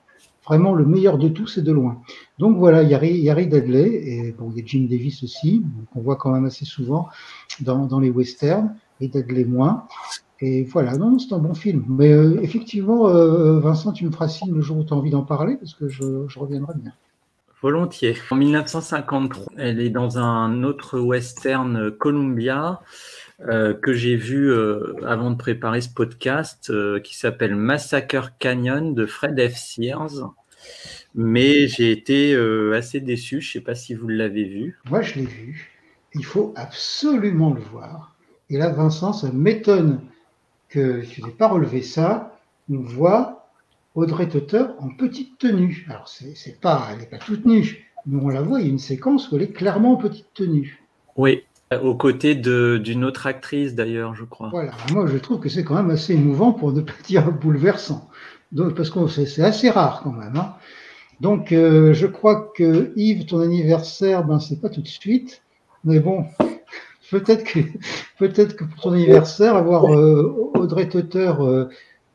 Vraiment le meilleur de tous et de loin. Donc voilà, il y a Reed Hadley, et bon, il y a Jim Davis aussi, qu'on voit quand même assez souvent dans les westerns, Reed Hadley moins. Et voilà, non, c'est un bon film. Mais effectivement, Vincent, tu me feras signe le jour où tu as envie d'en parler, parce que je reviendrai bien. Volontiers. En 1953, elle est dans un autre western Columbia que j'ai vu avant de préparer ce podcast, qui s'appelle Massacre Canyon de Fred F. Sears. Mais j'ai été assez déçu. Je ne sais pas si vous l'avez vu. Moi, je l'ai vu. Il faut absolument le voir. Et là, Vincent, ça m'étonne que tu n'aies pas relevé ça. On voit Audrey Tauter en petite tenue. Alors, elle n'est pas toute nue, mais on la voit, il y a une séquence où elle est clairement en petite tenue. Oui, aux côtés d'une autre actrice d'ailleurs, je crois. Voilà, moi je trouve que c'est quand même assez émouvant pour ne pas dire bouleversant. Donc, parce que c'est assez rare quand même. Hein. Donc, je crois que Yves, ton anniversaire, c'est pas tout de suite. Mais bon, peut-être que pour ton anniversaire, avoir Audrey Tauter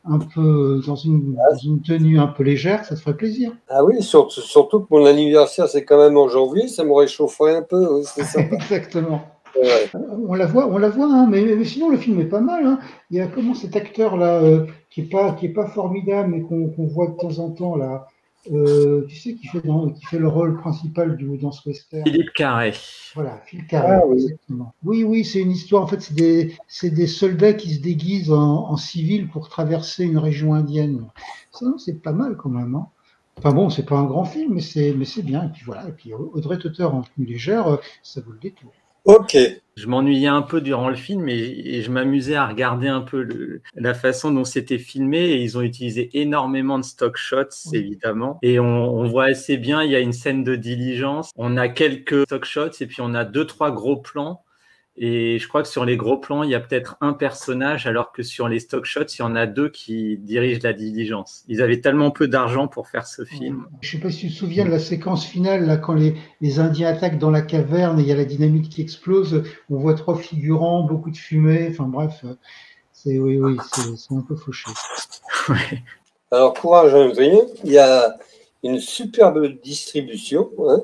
un peu dans une tenue un peu légère, ça te ferait plaisir. Ah oui, surtout que mon anniversaire, c'est quand même en janvier, ça me réchaufferait un peu. Oui, c'est ça. Exactement. Ouais. On la voit, hein, mais sinon le film est pas mal. Hein. Il y a comment cet acteur là qui est pas formidable, mais qu'on voit de temps en temps là. Tu sais qui fait le rôle principal dans ce western. Philippe Carré. Voilà, Philippe Carré, oui. Exactement. Oui, c'est une histoire. En fait, c'est des soldats qui se déguisent en civil pour traverser une région indienne. Ça, c'est pas mal quand même. Hein. Enfin bon, c'est pas un grand film, mais c'est bien. Et puis voilà. Et puis Audrey Tauter en tenue légère, ça vaut le détour. Ok. Je m'ennuyais un peu durant le film et je m'amusais à regarder un peu la façon dont c'était filmé et ils ont utilisé énormément de stock shots, oui. Évidemment. Et on voit assez bien, il y a une scène de diligence, on a quelques stock shots et puis on a 2-3 gros plans. Et je crois que sur les gros plans, il y a peut-être un personnage, alors que sur les stock shots, il y en a 2 qui dirigent la diligence. Ils avaient tellement peu d'argent pour faire ce film. Je ne sais pas si tu te souviens de la séquence finale, là, quand les Indiens attaquent dans la caverne et il y a la dynamite qui explose. On voit 3 figurants, beaucoup de fumée. Enfin bref, c'est un peu fauché. Ouais. Alors, courage à André, il y a une superbe distribution. Hein.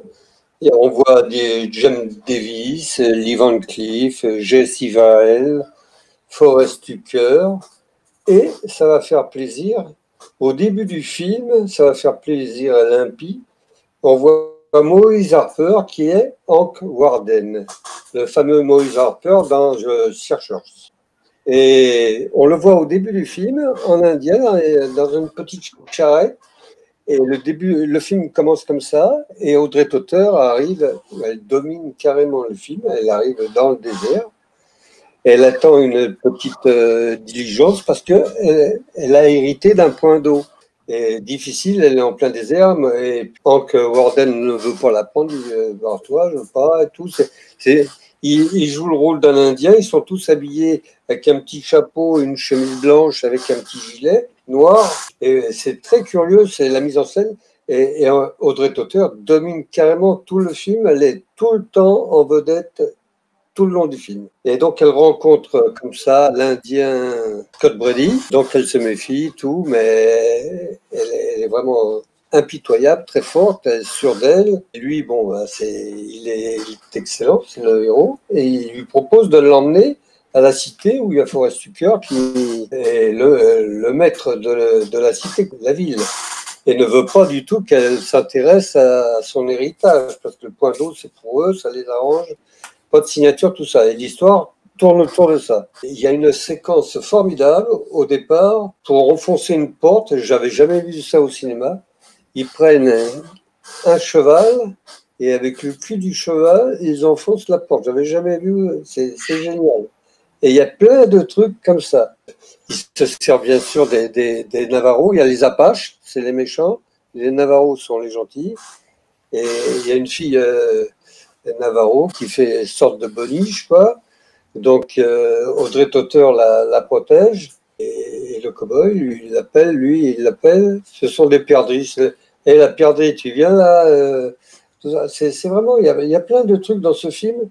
On voit des Jim Davis, Lee Van Cleef, Jesse Varell, Forrest Tucker, et ça va faire plaisir. Au début du film, ça va faire plaisir à l'Impie. On voit Maurice Harper qui est Hank Warden, le fameux Maurice Harper dans Searchers. Et on le voit au début du film en indien, dans une petite charrette. Et le film commence comme ça, et Audrey Tauter arrive, elle domine carrément le film, elle arrive dans le désert, elle attend une petite diligence parce qu'elle a hérité d'un point d'eau. Et difficile, elle est en plein désert, et Hank Warden ne veut pas la prendre, il dit « toi, je veux pas », et tout. Ils jouent le rôle d'un Indien, ils sont tous habillés avec un petit chapeau, une chemise blanche avec un petit gilet noir. Et c'est très curieux, c'est la mise en scène. Et Audrey Tauter domine carrément tout le film, elle est tout le temps en vedette tout le long du film. Et donc elle rencontre comme ça l'Indien Scott Brady, donc elle se méfie, tout, mais elle est vraiment impitoyable, très forte, elle est sûre d'elle. Et lui, il est excellent, c'est le héros, et il lui propose de l'emmener à la cité où il y a Forrest Tucker qui est le maître de la cité, de la ville, et ne veut pas du tout qu'elle s'intéresse à son héritage, parce que le point d'eau, c'est pour eux, ça les arrange, pas de signature, tout ça. Et l'histoire tourne autour de ça. Il y a une séquence formidable au départ pour enfoncer une porte, j'avais jamais vu ça au cinéma. Ils prennent un cheval et avec le cul du cheval, ils enfoncent la porte. J'avais jamais vu, c'est génial. Et il y a plein de trucs comme ça. Ils se servent bien sûr des Navajos, il y a les Apaches, c'est les méchants, Les Navarros sont les gentils. Et il y a une fille Navarro qui fait sorte de boniche, quoi. Donc Audrey Totter la protège. Et le cow-boy, lui, il l'appelle. Ce sont des perdrix. Et la perdrix, tu viens là c'est vraiment, il y a plein de trucs dans ce film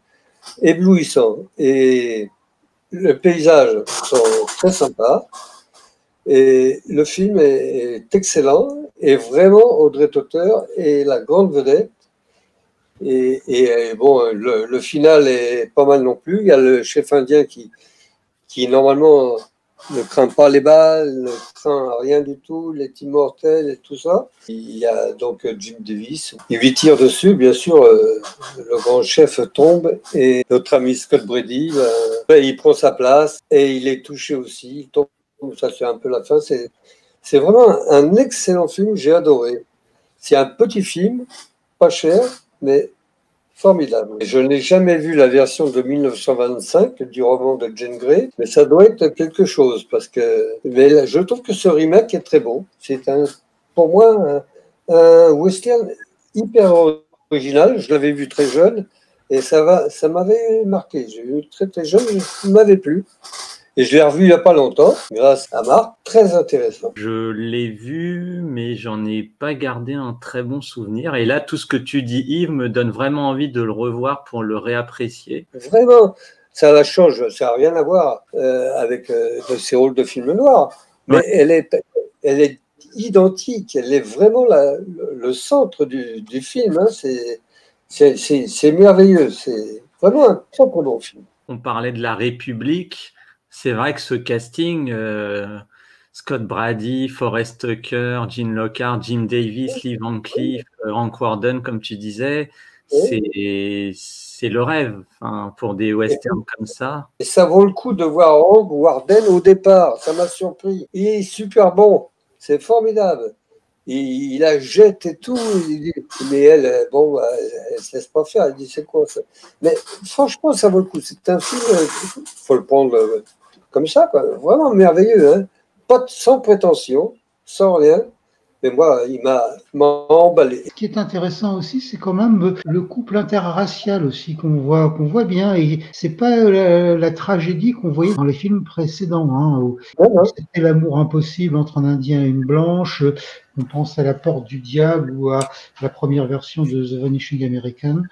éblouissants. Et les paysages sont très sympas. Et le film est excellent. Et vraiment, Audrey Totter est la grande vedette. Et bon, le final est pas mal non plus. Il y a le chef indien qui normalement ne craint pas les balles, ne craint rien du tout, il est immortel et tout ça. Il y a donc Jim Davis. Il lui tire dessus, bien sûr, le grand chef tombe et notre ami Scott Brady, il prend sa place et il est touché aussi. Il tombe, ça c'est un peu la fin. C'est vraiment un excellent film, j'ai adoré. C'est un petit film, pas cher, mais formidable. Je n'ai jamais vu la version de 1925 du roman de Jane Grey, mais ça doit être quelque chose parce que mais je trouve que ce remake est très bon. C'est pour moi un western hyper original. Je l'avais vu très jeune et ça m'avait marqué. J'ai vu très très jeune, ça ne m'avait plu. Et je l'ai revu il n'y a pas longtemps, grâce à Marc. Très intéressant. Je l'ai vu, mais j'en ai pas gardé un très bon souvenir. Et là, tout ce que tu dis, Yves, me donne vraiment envie de le revoir pour le réapprécier. Vraiment, ça la change. Ça n'a rien à voir avec ses rôles de film noir. Mais ouais. Elle est identique. Elle est vraiment le centre du film. Hein. C'est merveilleux. C'est vraiment un très bon film. On parlait de la République. C'est vrai que ce casting, Scott Brady, Forrest Tucker, Gene Lockhart, Jim Davis, Lee Van Cleef, Rank Warden, comme tu disais, c'est le rêve pour des westerns comme ça. Et ça vaut le coup de voir Rank Warden au départ. Ça m'a surpris. Il est super bon. C'est formidable. Il la jette et tout. Mais elle, bon, elle se laisse pas faire. Elle dit c'est quoi ça? Mais franchement, ça vaut le coup. C'est un film, faut le prendre comme ça, quoi. Vraiment merveilleux. Hein. Pas sans prétention, sans rien. Mais moi, il m'a emballé. Ce qui est intéressant aussi, c'est quand même le couple interracial aussi qu'on voit bien. Et c'est pas la tragédie qu'on voyait dans les films précédents, hein, où c'était l'amour impossible entre un Indien et une blanche. On pense à La Porte du Diable ou à la première version de The Vanishing American.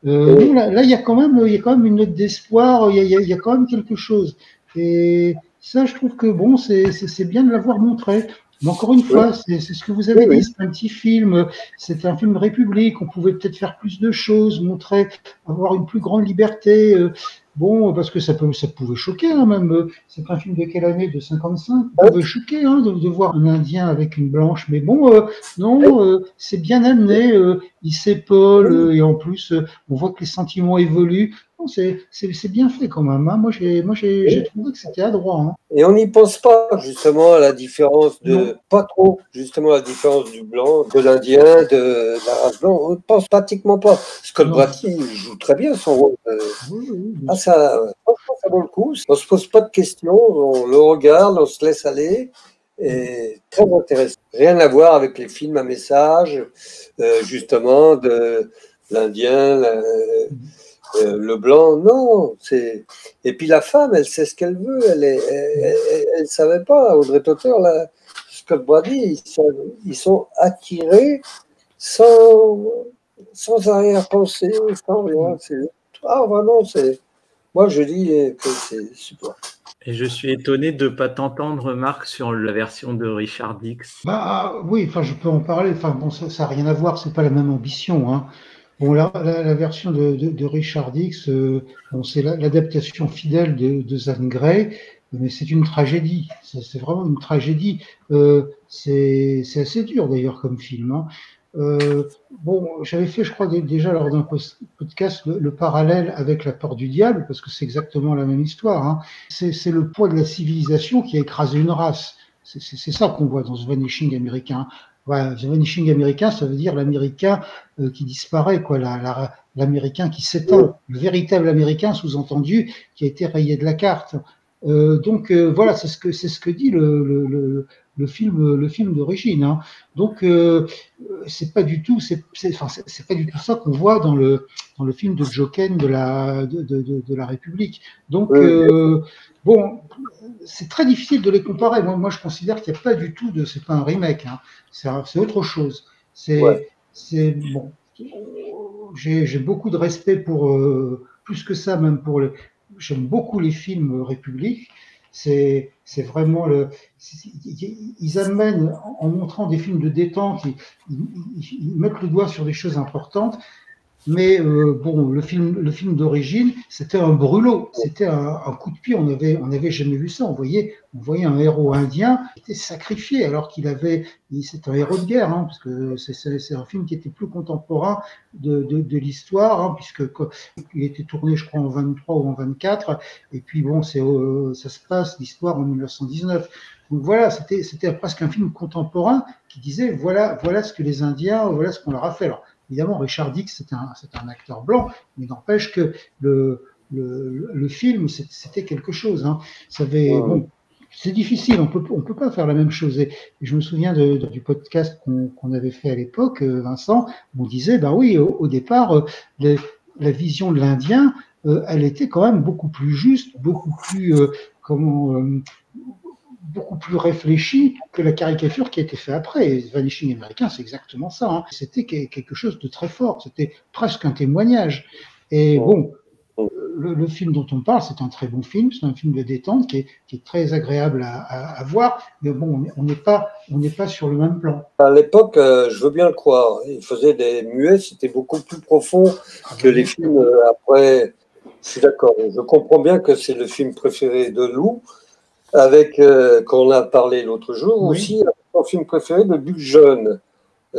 Non, là, il y a quand même une note d'espoir. Il y a quand même quelque chose. Et ça, je trouve que bon, c'est bien de l'avoir montré. Mais encore une fois, c'est ce que vous avez dit, c'est un petit film, c'est un film République, on pouvait peut-être faire plus de choses, montrer, avoir une plus grande liberté. Bon, parce que ça pouvait choquer, hein, même. C'est un film de quelle année? De 55? Ça pouvait choquer, hein, de voir un Indien avec une blanche. Mais bon, non, c'est bien amené. Il s'épaule et en plus, on voit que les sentiments évoluent. Non, c'est bien fait quand même. Hein. Moi, j'ai trouvé que c'était adroit. Hein. Et on n'y pense pas justement à la différence pas trop, justement la différence du blanc, de l'Indien, de la race blanche. On ne pense pratiquement pas. Scott Brady joue très bien son rôle. Ça vaut le coup. On ne se pose pas de questions, on le regarde, on se laisse aller. Et très intéressant. Rien à voir avec les films à message, justement, de l'Indien, le blanc, non. Et puis la femme, elle sait ce qu'elle veut. Elle savait pas. Audrey Totter, Scott Brady, ils sont attirés sans arrière-pensée, sans rien. Vraiment, moi, je dis que c'est super. Et je suis étonné de ne pas t'entendre, Marc, sur la version de Richard Dix. Bah oui, je peux en parler. Bon, ça n'a rien à voir, c'est pas la même ambition. Hein. Bon, la version de Richard Dix, c'est l'adaptation fidèle de Zane Grey, mais c'est une tragédie. C'est vraiment une tragédie. C'est assez dur d'ailleurs comme film. Hein. Bon, j'avais fait, je crois, déjà lors d'un podcast le parallèle avec La Porte du Diable, parce que c'est exactement la même histoire. Hein. C'est le poids de la civilisation qui a écrasé une race. C'est ça qu'on voit dans The Vanishing American. Voilà, The Vanishing American, ça veut dire l'Américain qui disparaît, quoi, l'Américain qui s'éteint, le véritable Américain, sous-entendu, qui a été rayé de la carte. Voilà, c'est ce que dit le film d'origine. Hein. Donc c'est pas du tout c'est pas du tout ça qu'on voit dans le film de Joken de la République. Donc bon, c'est très difficile de les comparer. Moi je considère qu'il n'y a pas du tout c'est pas un remake. Hein. C'est autre chose. C'est bon. J'ai beaucoup de respect pour plus que ça même j'aime beaucoup les films République. C'est vraiment ils amènent en montrant des films de détente, ils mettent le doigt sur des choses importantes. Mais bon, le film d'origine, c'était un brûlot, c'était un coup de pied. On avait jamais vu ça. On voyait un héros indien qui était sacrifié alors c'est un héros de guerre, hein, parce que c'est un film qui était plus contemporain de l'histoire, hein, puisque il était tourné, je crois, en 23 ou en 24. Et puis bon, ça se passe l'histoire en 1919. Donc voilà, c'était presque un film contemporain qui disait voilà ce que les Indiens, voilà ce qu'on leur a fait. Alors, évidemment, Richard Dix, c'est un acteur blanc, mais n'empêche que le film, c'était quelque chose. Hein. Bon, c'est difficile, on peut pas faire la même chose. Et je me souviens du podcast qu'on avait fait à l'époque, Vincent, où on disait, bah oui, au départ, la vision de l'Indien, elle était quand même beaucoup plus juste, beaucoup plus beaucoup plus réfléchi que la caricature qui a été faite après. Et Vanishing American, c'est exactement ça. Hein. C'était quelque chose de très fort. C'était presque un témoignage. Et bon, le film dont on parle, c'est un très bon film. C'est un film de détente qui est très agréable à voir. Mais bon, on n'est pas sur le même plan. À l'époque, je veux bien le croire. Il faisait des muets, c'était beaucoup plus profond que les films après. Je suis d'accord. Je comprends bien que c'est le film préféré de Lou. Avec, qu'on a parlé l'autre jour, oui. Aussi, mon film préféré de Buck John.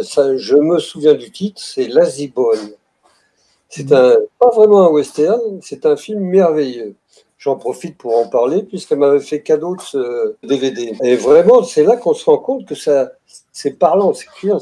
Ça, je me souviens du titre, c'est Lazybone. C'est pas vraiment un western, c'est un film merveilleux. J'en profite pour en parler, puisqu'elle m'avait fait cadeau de ce DVD. Et vraiment, c'est là qu'on se rend compte que c'est parlant, c'est clair,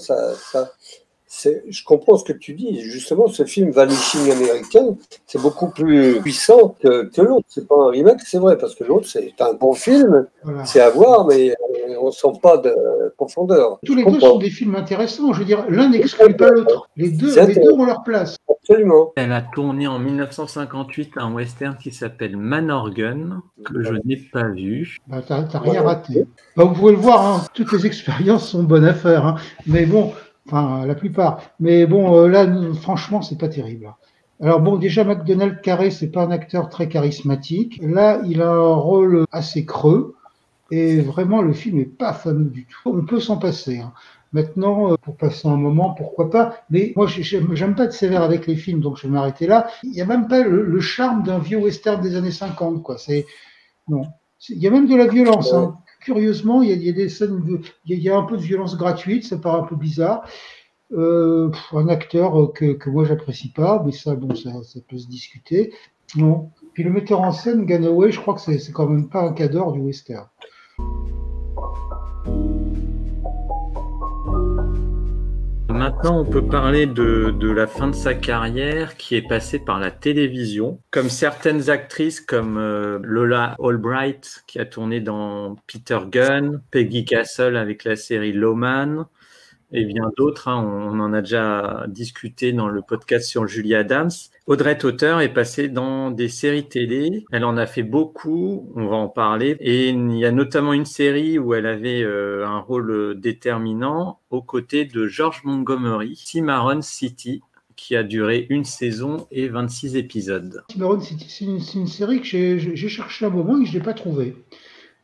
je comprends ce que tu dis. Justement, ce film Vanishing American, c'est beaucoup plus puissant que l'autre. C'est pas un remake, c'est vrai, parce que l'autre, c'est un bon film, voilà. C'est à voir, mais on ne sent pas de profondeur. Tous les deux sont des films intéressants. Je veux dire, l'un n'exclut pas l'autre. Les deux ont leur place. Absolument. Elle a tourné en 1958 un western qui s'appelle Man Organ, que je n'ai pas vu. Bah, t'as rien raté. Bah, vous pouvez le voir, hein, toutes les expériences sont bonnes à faire. Hein. Mais bon... Enfin, la plupart. Mais bon, là, franchement, c'est pas terrible. Alors bon, déjà, Macdonald Carré, c'est pas un acteur très charismatique. Là, il a un rôle assez creux. Et vraiment, le film est pas fameux du tout. On peut s'en passer. Hein. Maintenant, pour passer un moment, pourquoi pas. Mais moi, j'aime pas être sévère avec les films, donc je vais m'arrêter là. Il n'y a même pas le charme d'un vieux western des années 50, quoi. Non. Il y a même de la violence, hein. Curieusement, il y a des scènes, il y a un peu de violence gratuite, ça paraît un peu bizarre. Un acteur que moi j'apprécie pas, mais ça, bon, ça peut se discuter. Non. Puis le metteur en scène, Ganaway, je crois que c'est quand même pas un cadre du western. Maintenant, on peut parler de la fin de sa carrière qui est passée par la télévision. Comme certaines actrices comme Lola Albright qui a tourné dans Peter Gunn, Peggy Castle avec la série Lawman et bien d'autres. Hein, on en a déjà discuté dans le podcast sur Julie Adams. Audrey Tauter est passée dans des séries télé. Elle en a fait beaucoup, on va en parler. Et il y a notamment une série où elle avait un rôle déterminant aux côtés de George Montgomery, Cimarron City, qui a duré 1 saison et 26 épisodes. Cimarron City, c'est une série que j'ai cherché un moment et que je n'ai pas trouvée.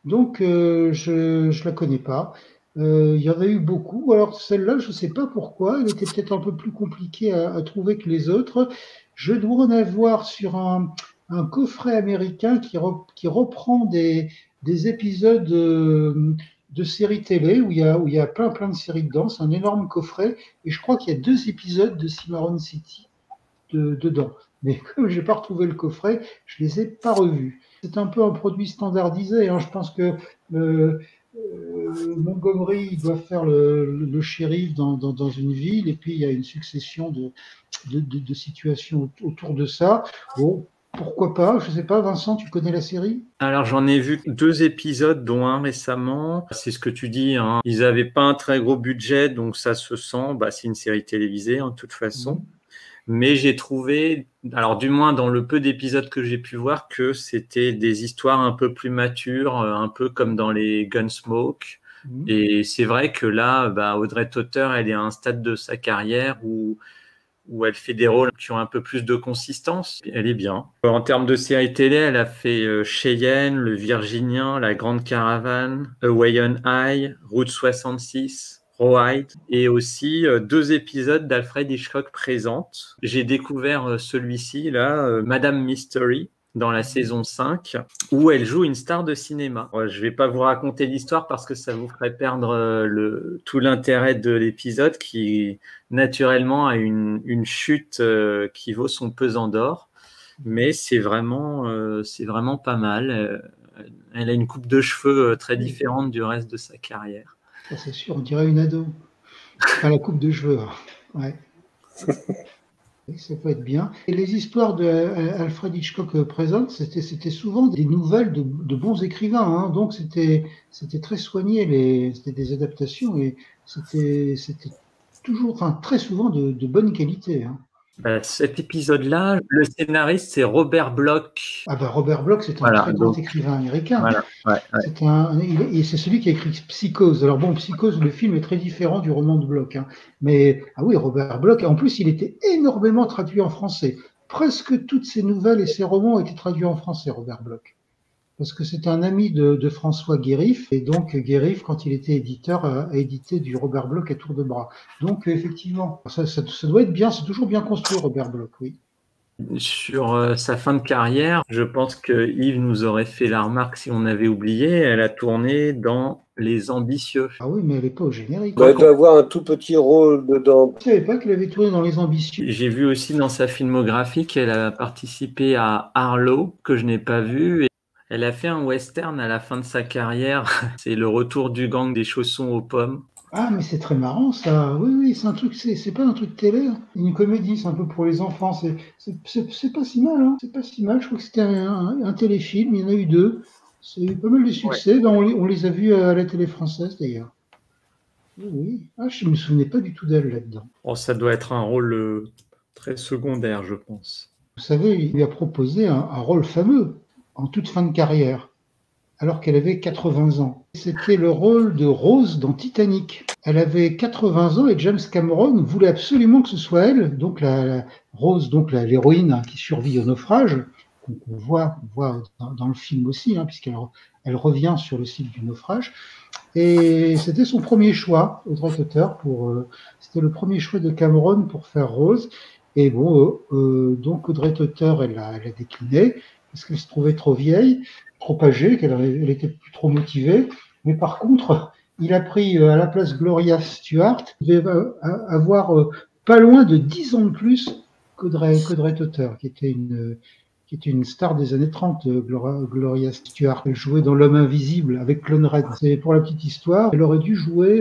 Donc, je ne la connais pas. Il y en a eu beaucoup. Alors, celle-là, je ne sais pas pourquoi. Elle était peut-être un peu plus compliquée à trouver que les autres. Je dois en avoir sur un coffret américain qui reprend des épisodes de séries télé où il y a plein de séries dedans. C'est un énorme coffret. Et je crois qu'il y a 2 épisodes de Cimarron City dedans. Mais comme je n'ai pas retrouvé le coffret, je ne les ai pas revus. C'est un peu un produit standardisé. Hein. Je pense que Montgomery il doit faire le shérif dans une ville et puis il y a une succession de situations autour de ça. Bon, pourquoi pas? Je sais pas, Vincent, tu connais la série? Alors j'en ai vu 2 épisodes, dont un récemment. C'est ce que tu dis, hein. Ils n'avaient pas un très gros budget, donc ça se sent. Bah, c'est une série télévisée, hein, de toute façon. Mais j'ai trouvé, alors du moins dans le peu d'épisodes que j'ai pu voir, que c'était des histoires un peu plus matures, un peu comme dans les Gunsmoke. Et c'est vrai que là, bah, Audrey Tauter, elle est à un stade de sa carrière où elle fait des rôles qui ont un peu plus de consistance. Elle est bien. En termes de série télé, elle a fait Cheyenne, Le Virginien, La Grande Caravane, Away on High, Route 66, Rawhide, et aussi 2 épisodes d'Alfred Hitchcock présente. J'ai découvert celui-ci, là, Madame Mystery, dans la saison 5, où elle joue une star de cinéma. Je ne vais pas vous raconter l'histoire parce que ça vous ferait perdre tout l'intérêt de l'épisode qui, naturellement, a une chute qui vaut son pesant d'or. Mais c'est vraiment pas mal. Elle a une coupe de cheveux très différente du reste de sa carrière. Ça, c'est sûr, on dirait une ado. Enfin, la coupe de cheveux. Ouais. Ça peut être bien. Et les histoires d'Alfred Hitchcock présentes, c'était souvent des nouvelles de bons écrivains. Hein. Donc c'était très soigné. C'était des adaptations et c'était toujours, enfin très souvent de bonne qualité. Hein. Cet épisode-là, le scénariste, c'est Robert Bloch. Ah ben Robert Bloch, c'est un très grand écrivain américain. Voilà, ouais. C'est celui qui a écrit Psychose. Alors bon, Psychose, le film est très différent du roman de Bloch. Hein. Mais ah oui, Robert Bloch, en plus, il était énormément traduit en français. Presque toutes ses nouvelles et ses romans étaient traduits en français, Robert Bloch. Parce que c'est un ami de François Guérif. Et donc, Guérif, quand il était éditeur, a édité du Robert Bloch à tour de bras. Donc, effectivement, ça doit être bien. C'est toujours bien construit, Robert Bloch, oui. Sur sa fin de carrière, je pense que Yves nous aurait fait la remarque si on avait oublié. Elle a tourné dans Les Ambitieux. Ah oui, mais elle n'est pas au générique. Elle doit avoir un tout petit rôle dedans. Je ne savais pas qu'elle avait tourné dans Les Ambitieux. J'ai vu aussi dans sa filmographie qu'elle a participé à Harlow, que je n'ai pas vu. Et elle a fait un western à la fin de sa carrière. C'est Le Retour du gang des chaussons aux pommes. Ah, mais c'est très marrant ça. Oui, c'est un truc, c'est pas un truc télé. Hein. Une comédie, c'est un peu pour les enfants. C'est pas si mal. Hein. C'est pas si mal. Je crois que c'était un téléfilm. Il y en a eu 2. C'est eu pas mal de succès. Ouais. Ben, on les a vus à la télé française d'ailleurs. Oui. Ah, je me souvenais pas du tout d'elle là-dedans. Oh, ça doit être un rôle très secondaire, je pense. Vous savez, il lui a proposé un rôle fameux en toute fin de carrière, alors qu'elle avait 80 ans. C'était le rôle de Rose dans Titanic. Elle avait 80 ans et James Cameron voulait absolument que ce soit elle, donc la Rose, donc l'héroïne qui survit au naufrage, qu'on voit dans le film aussi, hein, puisqu'elle revient sur le site du naufrage. Et c'était son premier choix, Audrey Tauter, c'était le premier choix de Cameron pour faire Rose. Et bon, donc Audrey Tauter, elle a décliné parce qu'elle se trouvait trop vieille, trop âgée, qu'elle était plus trop motivée. Mais par contre, il a pris à la place Gloria Stuart, il devait avoir pas loin de 10 ans de plus qu'Audrey Tauter, qui était une star des années 30, Gloria Stuart. Elle jouait dans L'Homme Invisible avec Clone Red. C'est pour la petite histoire. Elle aurait dû jouer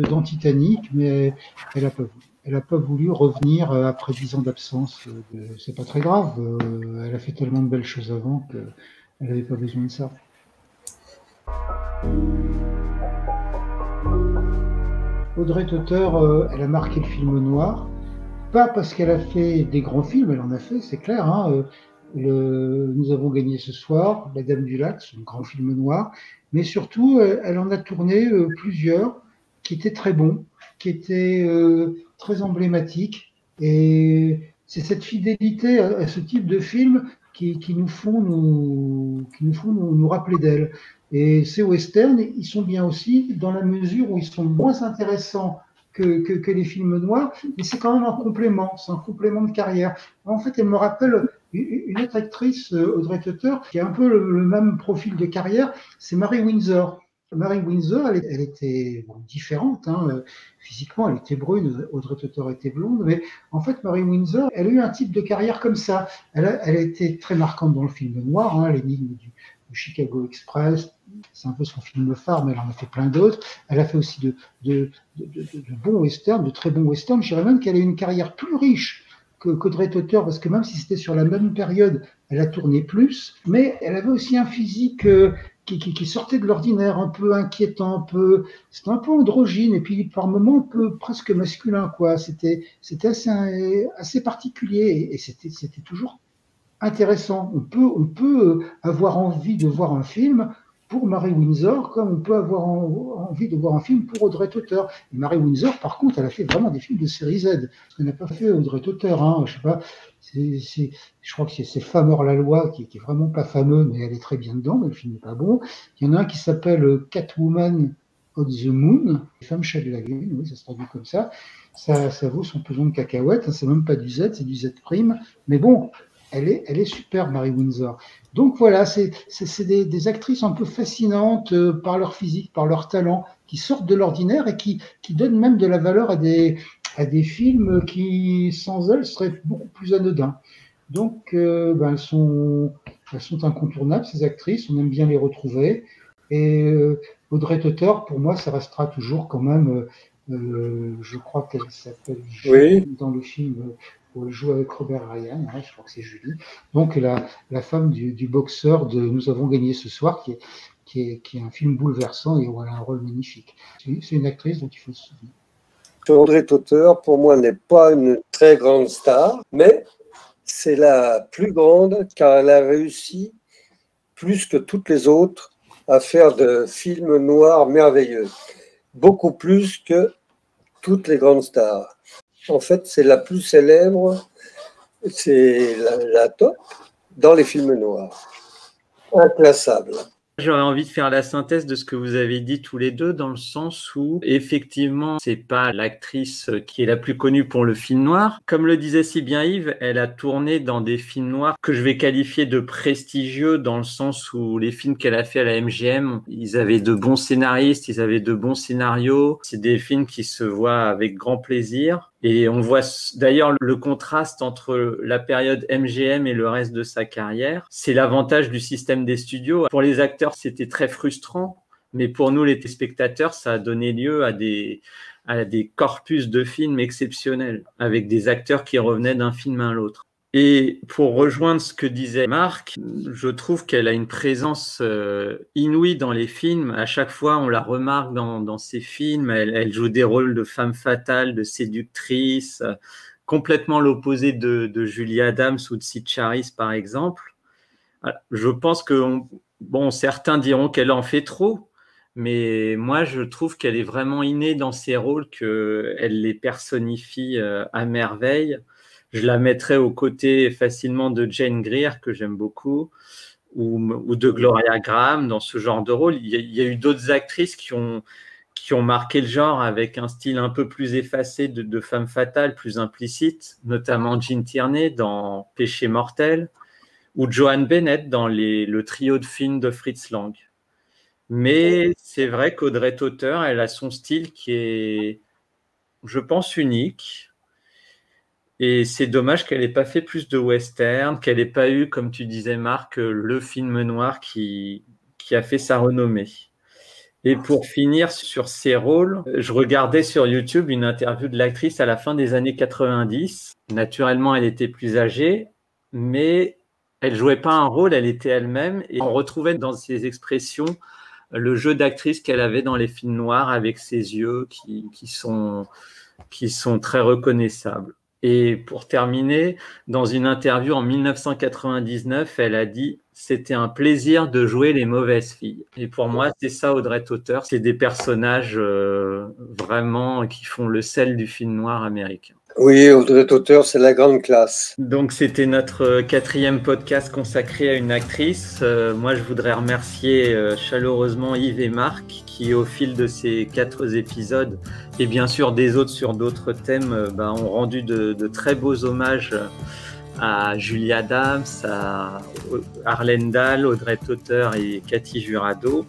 dans Titanic, mais elle a pas voulu. Elle n'a pas voulu revenir après 10 ans d'absence. C'est pas très grave. Elle a fait tellement de belles choses avant qu'elle n'avait pas besoin de ça. Audrey Tauter, elle a marqué le film noir. Pas parce qu'elle a fait des grands films, elle en a fait, c'est clair. Hein, Nous avons gagné ce soir, La Dame du Lac, c'est un grand film noir. Mais surtout, elle en a tourné plusieurs qui étaient très bons, qui étaient très emblématiques. Et c'est cette fidélité à ce type de film qui nous font nous rappeler d'elle. Et ces westerns, ils sont bien aussi dans la mesure où ils sont moins intéressants que les films noirs, mais c'est quand même un complément, c'est un complément de carrière. En fait, elle me rappelle une autre actrice, Audrey Tauter, qui a un peu le même profil de carrière, c'est Mary Windsor. Mary Windsor, elle était différente, hein. Physiquement, elle était brune, Audrey Tauter était blonde, mais en fait, Mary Windsor, elle a eu un type de carrière comme ça. Elle a été très marquante dans le film noir, hein, l'énigme du Chicago Express, c'est un peu son film phare, mais elle en a fait plein d'autres. Elle a fait aussi de bons westerns, de très bons westerns. Je dirais même qu'elle a une carrière plus riche qu'Audrey Tauteur, parce que même si c'était sur la même période, elle a tourné plus, mais elle avait aussi un physique qui sortait de l'ordinaire, un peu inquiétant, c'était un peu androgyne, et puis par moments un peu presque masculin, quoi. C'était assez particulier, et c'était toujours intéressant. On peut avoir envie de voir un film pour Mary Windsor, comme on peut avoir envie de voir un film pour Audrey Tauteur. Et Mary Windsor, par contre, elle a fait vraiment des films de série Z, ce que n'a pas fait Audrey Tauteur. Hein. Je sais pas, je crois que c'est Femme hors la loi qui est vraiment pas fameux, mais elle est très bien dedans, mais le film n'est pas bon. Il y en a un qui s'appelle Catwoman on the Moon, Femme chat de la lune, oui, ça se traduit comme ça. Ça vaut son pesant de cacahuètes, hein, c'est même pas du Z, c'est du Z'. Mais bon, elle est superbe, Mary Windsor. Donc voilà, c'est des actrices un peu fascinantes par leur physique, par leur talent, qui sortent de l'ordinaire et qui donnent même de la valeur à des films qui, sans elles, seraient beaucoup plus anodins. Donc, elles sont incontournables, ces actrices, on aime bien les retrouver. Et Audrey Tauteur, pour moi, ça restera toujours quand même, je crois qu'elle s'appelle Julie dans le film où elle joue avec Robert Ryan, hein, je crois que c'est Julie. Donc la femme du boxeur de Nous avons gagné ce soir, qui est un film bouleversant et où elle a un rôle magnifique. C'est une actrice dont il faut se souvenir. Audrey Tauteur, pour moi, n'est pas une très grande star, mais c'est la plus grande car elle a réussi, plus que toutes les autres, à faire de films noirs merveilleux. Beaucoup plus que toutes les grandes stars. En fait, c'est la plus célèbre, c'est la top dans les films noirs. Inclassable. J'aurais envie de faire la synthèse de ce que vous avez dit tous les deux, dans le sens où, effectivement, c'est pas l'actrice qui est la plus connue pour le film noir. Comme le disait si bien Yves, elle a tourné dans des films noirs que je vais qualifier de prestigieux, dans le sens où les films qu'elle a fait à la MGM, ils avaient de bons scénaristes, ils avaient de bons scénarios. C'est des films qui se voient avec grand plaisir. Et on voit d'ailleurs le contraste entre la période MGM et le reste de sa carrière. C'est l'avantage du système des studios. Pour les acteurs, c'était très frustrant, mais pour nous, les téléspectateurs, ça a donné lieu à des corpus de films exceptionnels, avec des acteurs qui revenaient d'un film à l'autre. Et pour rejoindre ce que disait Marc, je trouve qu'elle a une présence inouïe dans les films. À chaque fois, on la remarque dans ses films. Elle joue des rôles de femme fatale, de séductrice, complètement l'opposé de Julie Adams ou de Sid Charisse, par exemple. Je pense que, certains diront qu'elle en fait trop, mais moi, je trouve qu'elle est vraiment innée dans ses rôles, qu'elle les personnifie à merveille. Je la mettrais aux côtés facilement de Jane Greer, que j'aime beaucoup, ou de Gloria Graham dans ce genre de rôle. Il y a eu d'autres actrices qui ont marqué le genre avec un style un peu plus effacé de femme fatale, plus implicite, notamment Jean Tierney dans Péché mortel, ou Joan Bennett dans le trio de films de Fritz Lang. Mais c'est vrai qu'Audrey Tauteur, elle a son style qui est, je pense, unique. Et c'est dommage qu'elle n'ait pas fait plus de western, qu'elle n'ait pas eu, comme tu disais Marc, le film noir qui a fait sa renommée. Et pour finir sur ses rôles, je regardais sur YouTube une interview de l'actrice à la fin des années 90. Naturellement, elle était plus âgée, mais elle jouait pas un rôle, elle était elle-même. Et on retrouvait dans ses expressions le jeu d'actrice qu'elle avait dans les films noirs avec ses yeux qui sont très reconnaissables. Et pour terminer, dans une interview en 1999, elle a dit « C'était un plaisir de jouer les mauvaises filles ». Et pour moi, c'est ça Audrey Tauteur. C'est des personnages vraiment qui font le sel du film noir américain. Oui, Audrey Tauteur, c'est la grande classe. Donc, c'était notre 4e podcast consacré à une actrice. Moi, je voudrais remercier chaleureusement Yves et Marc qui, au fil de ces 4 épisodes, et bien sûr des autres sur d'autres thèmes, ont rendu de très beaux hommages à Julie Adams, à Harlem Dahl, Audrey Tauteur et Cathy Jurado.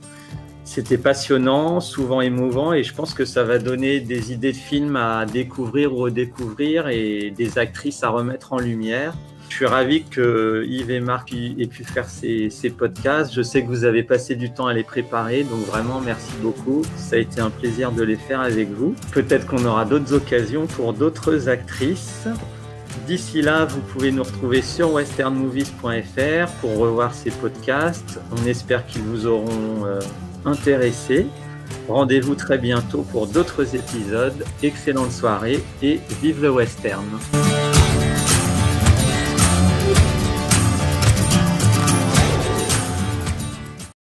C'était passionnant, souvent émouvant, et je pense que ça va donner des idées de films à découvrir ou redécouvrir et des actrices à remettre en lumière. Je suis ravi que Yves et Marc aient pu faire ces podcasts. Je sais que vous avez passé du temps à les préparer, donc vraiment merci beaucoup. Ça a été un plaisir de les faire avec vous. Peut-être qu'on aura d'autres occasions pour d'autres actrices. D'ici là, vous pouvez nous retrouver sur westernmovies.fr pour revoir ces podcasts. On espère qu'ils vous auront intéressés. Rendez-vous très bientôt pour d'autres épisodes. Excellente soirée et vive le western!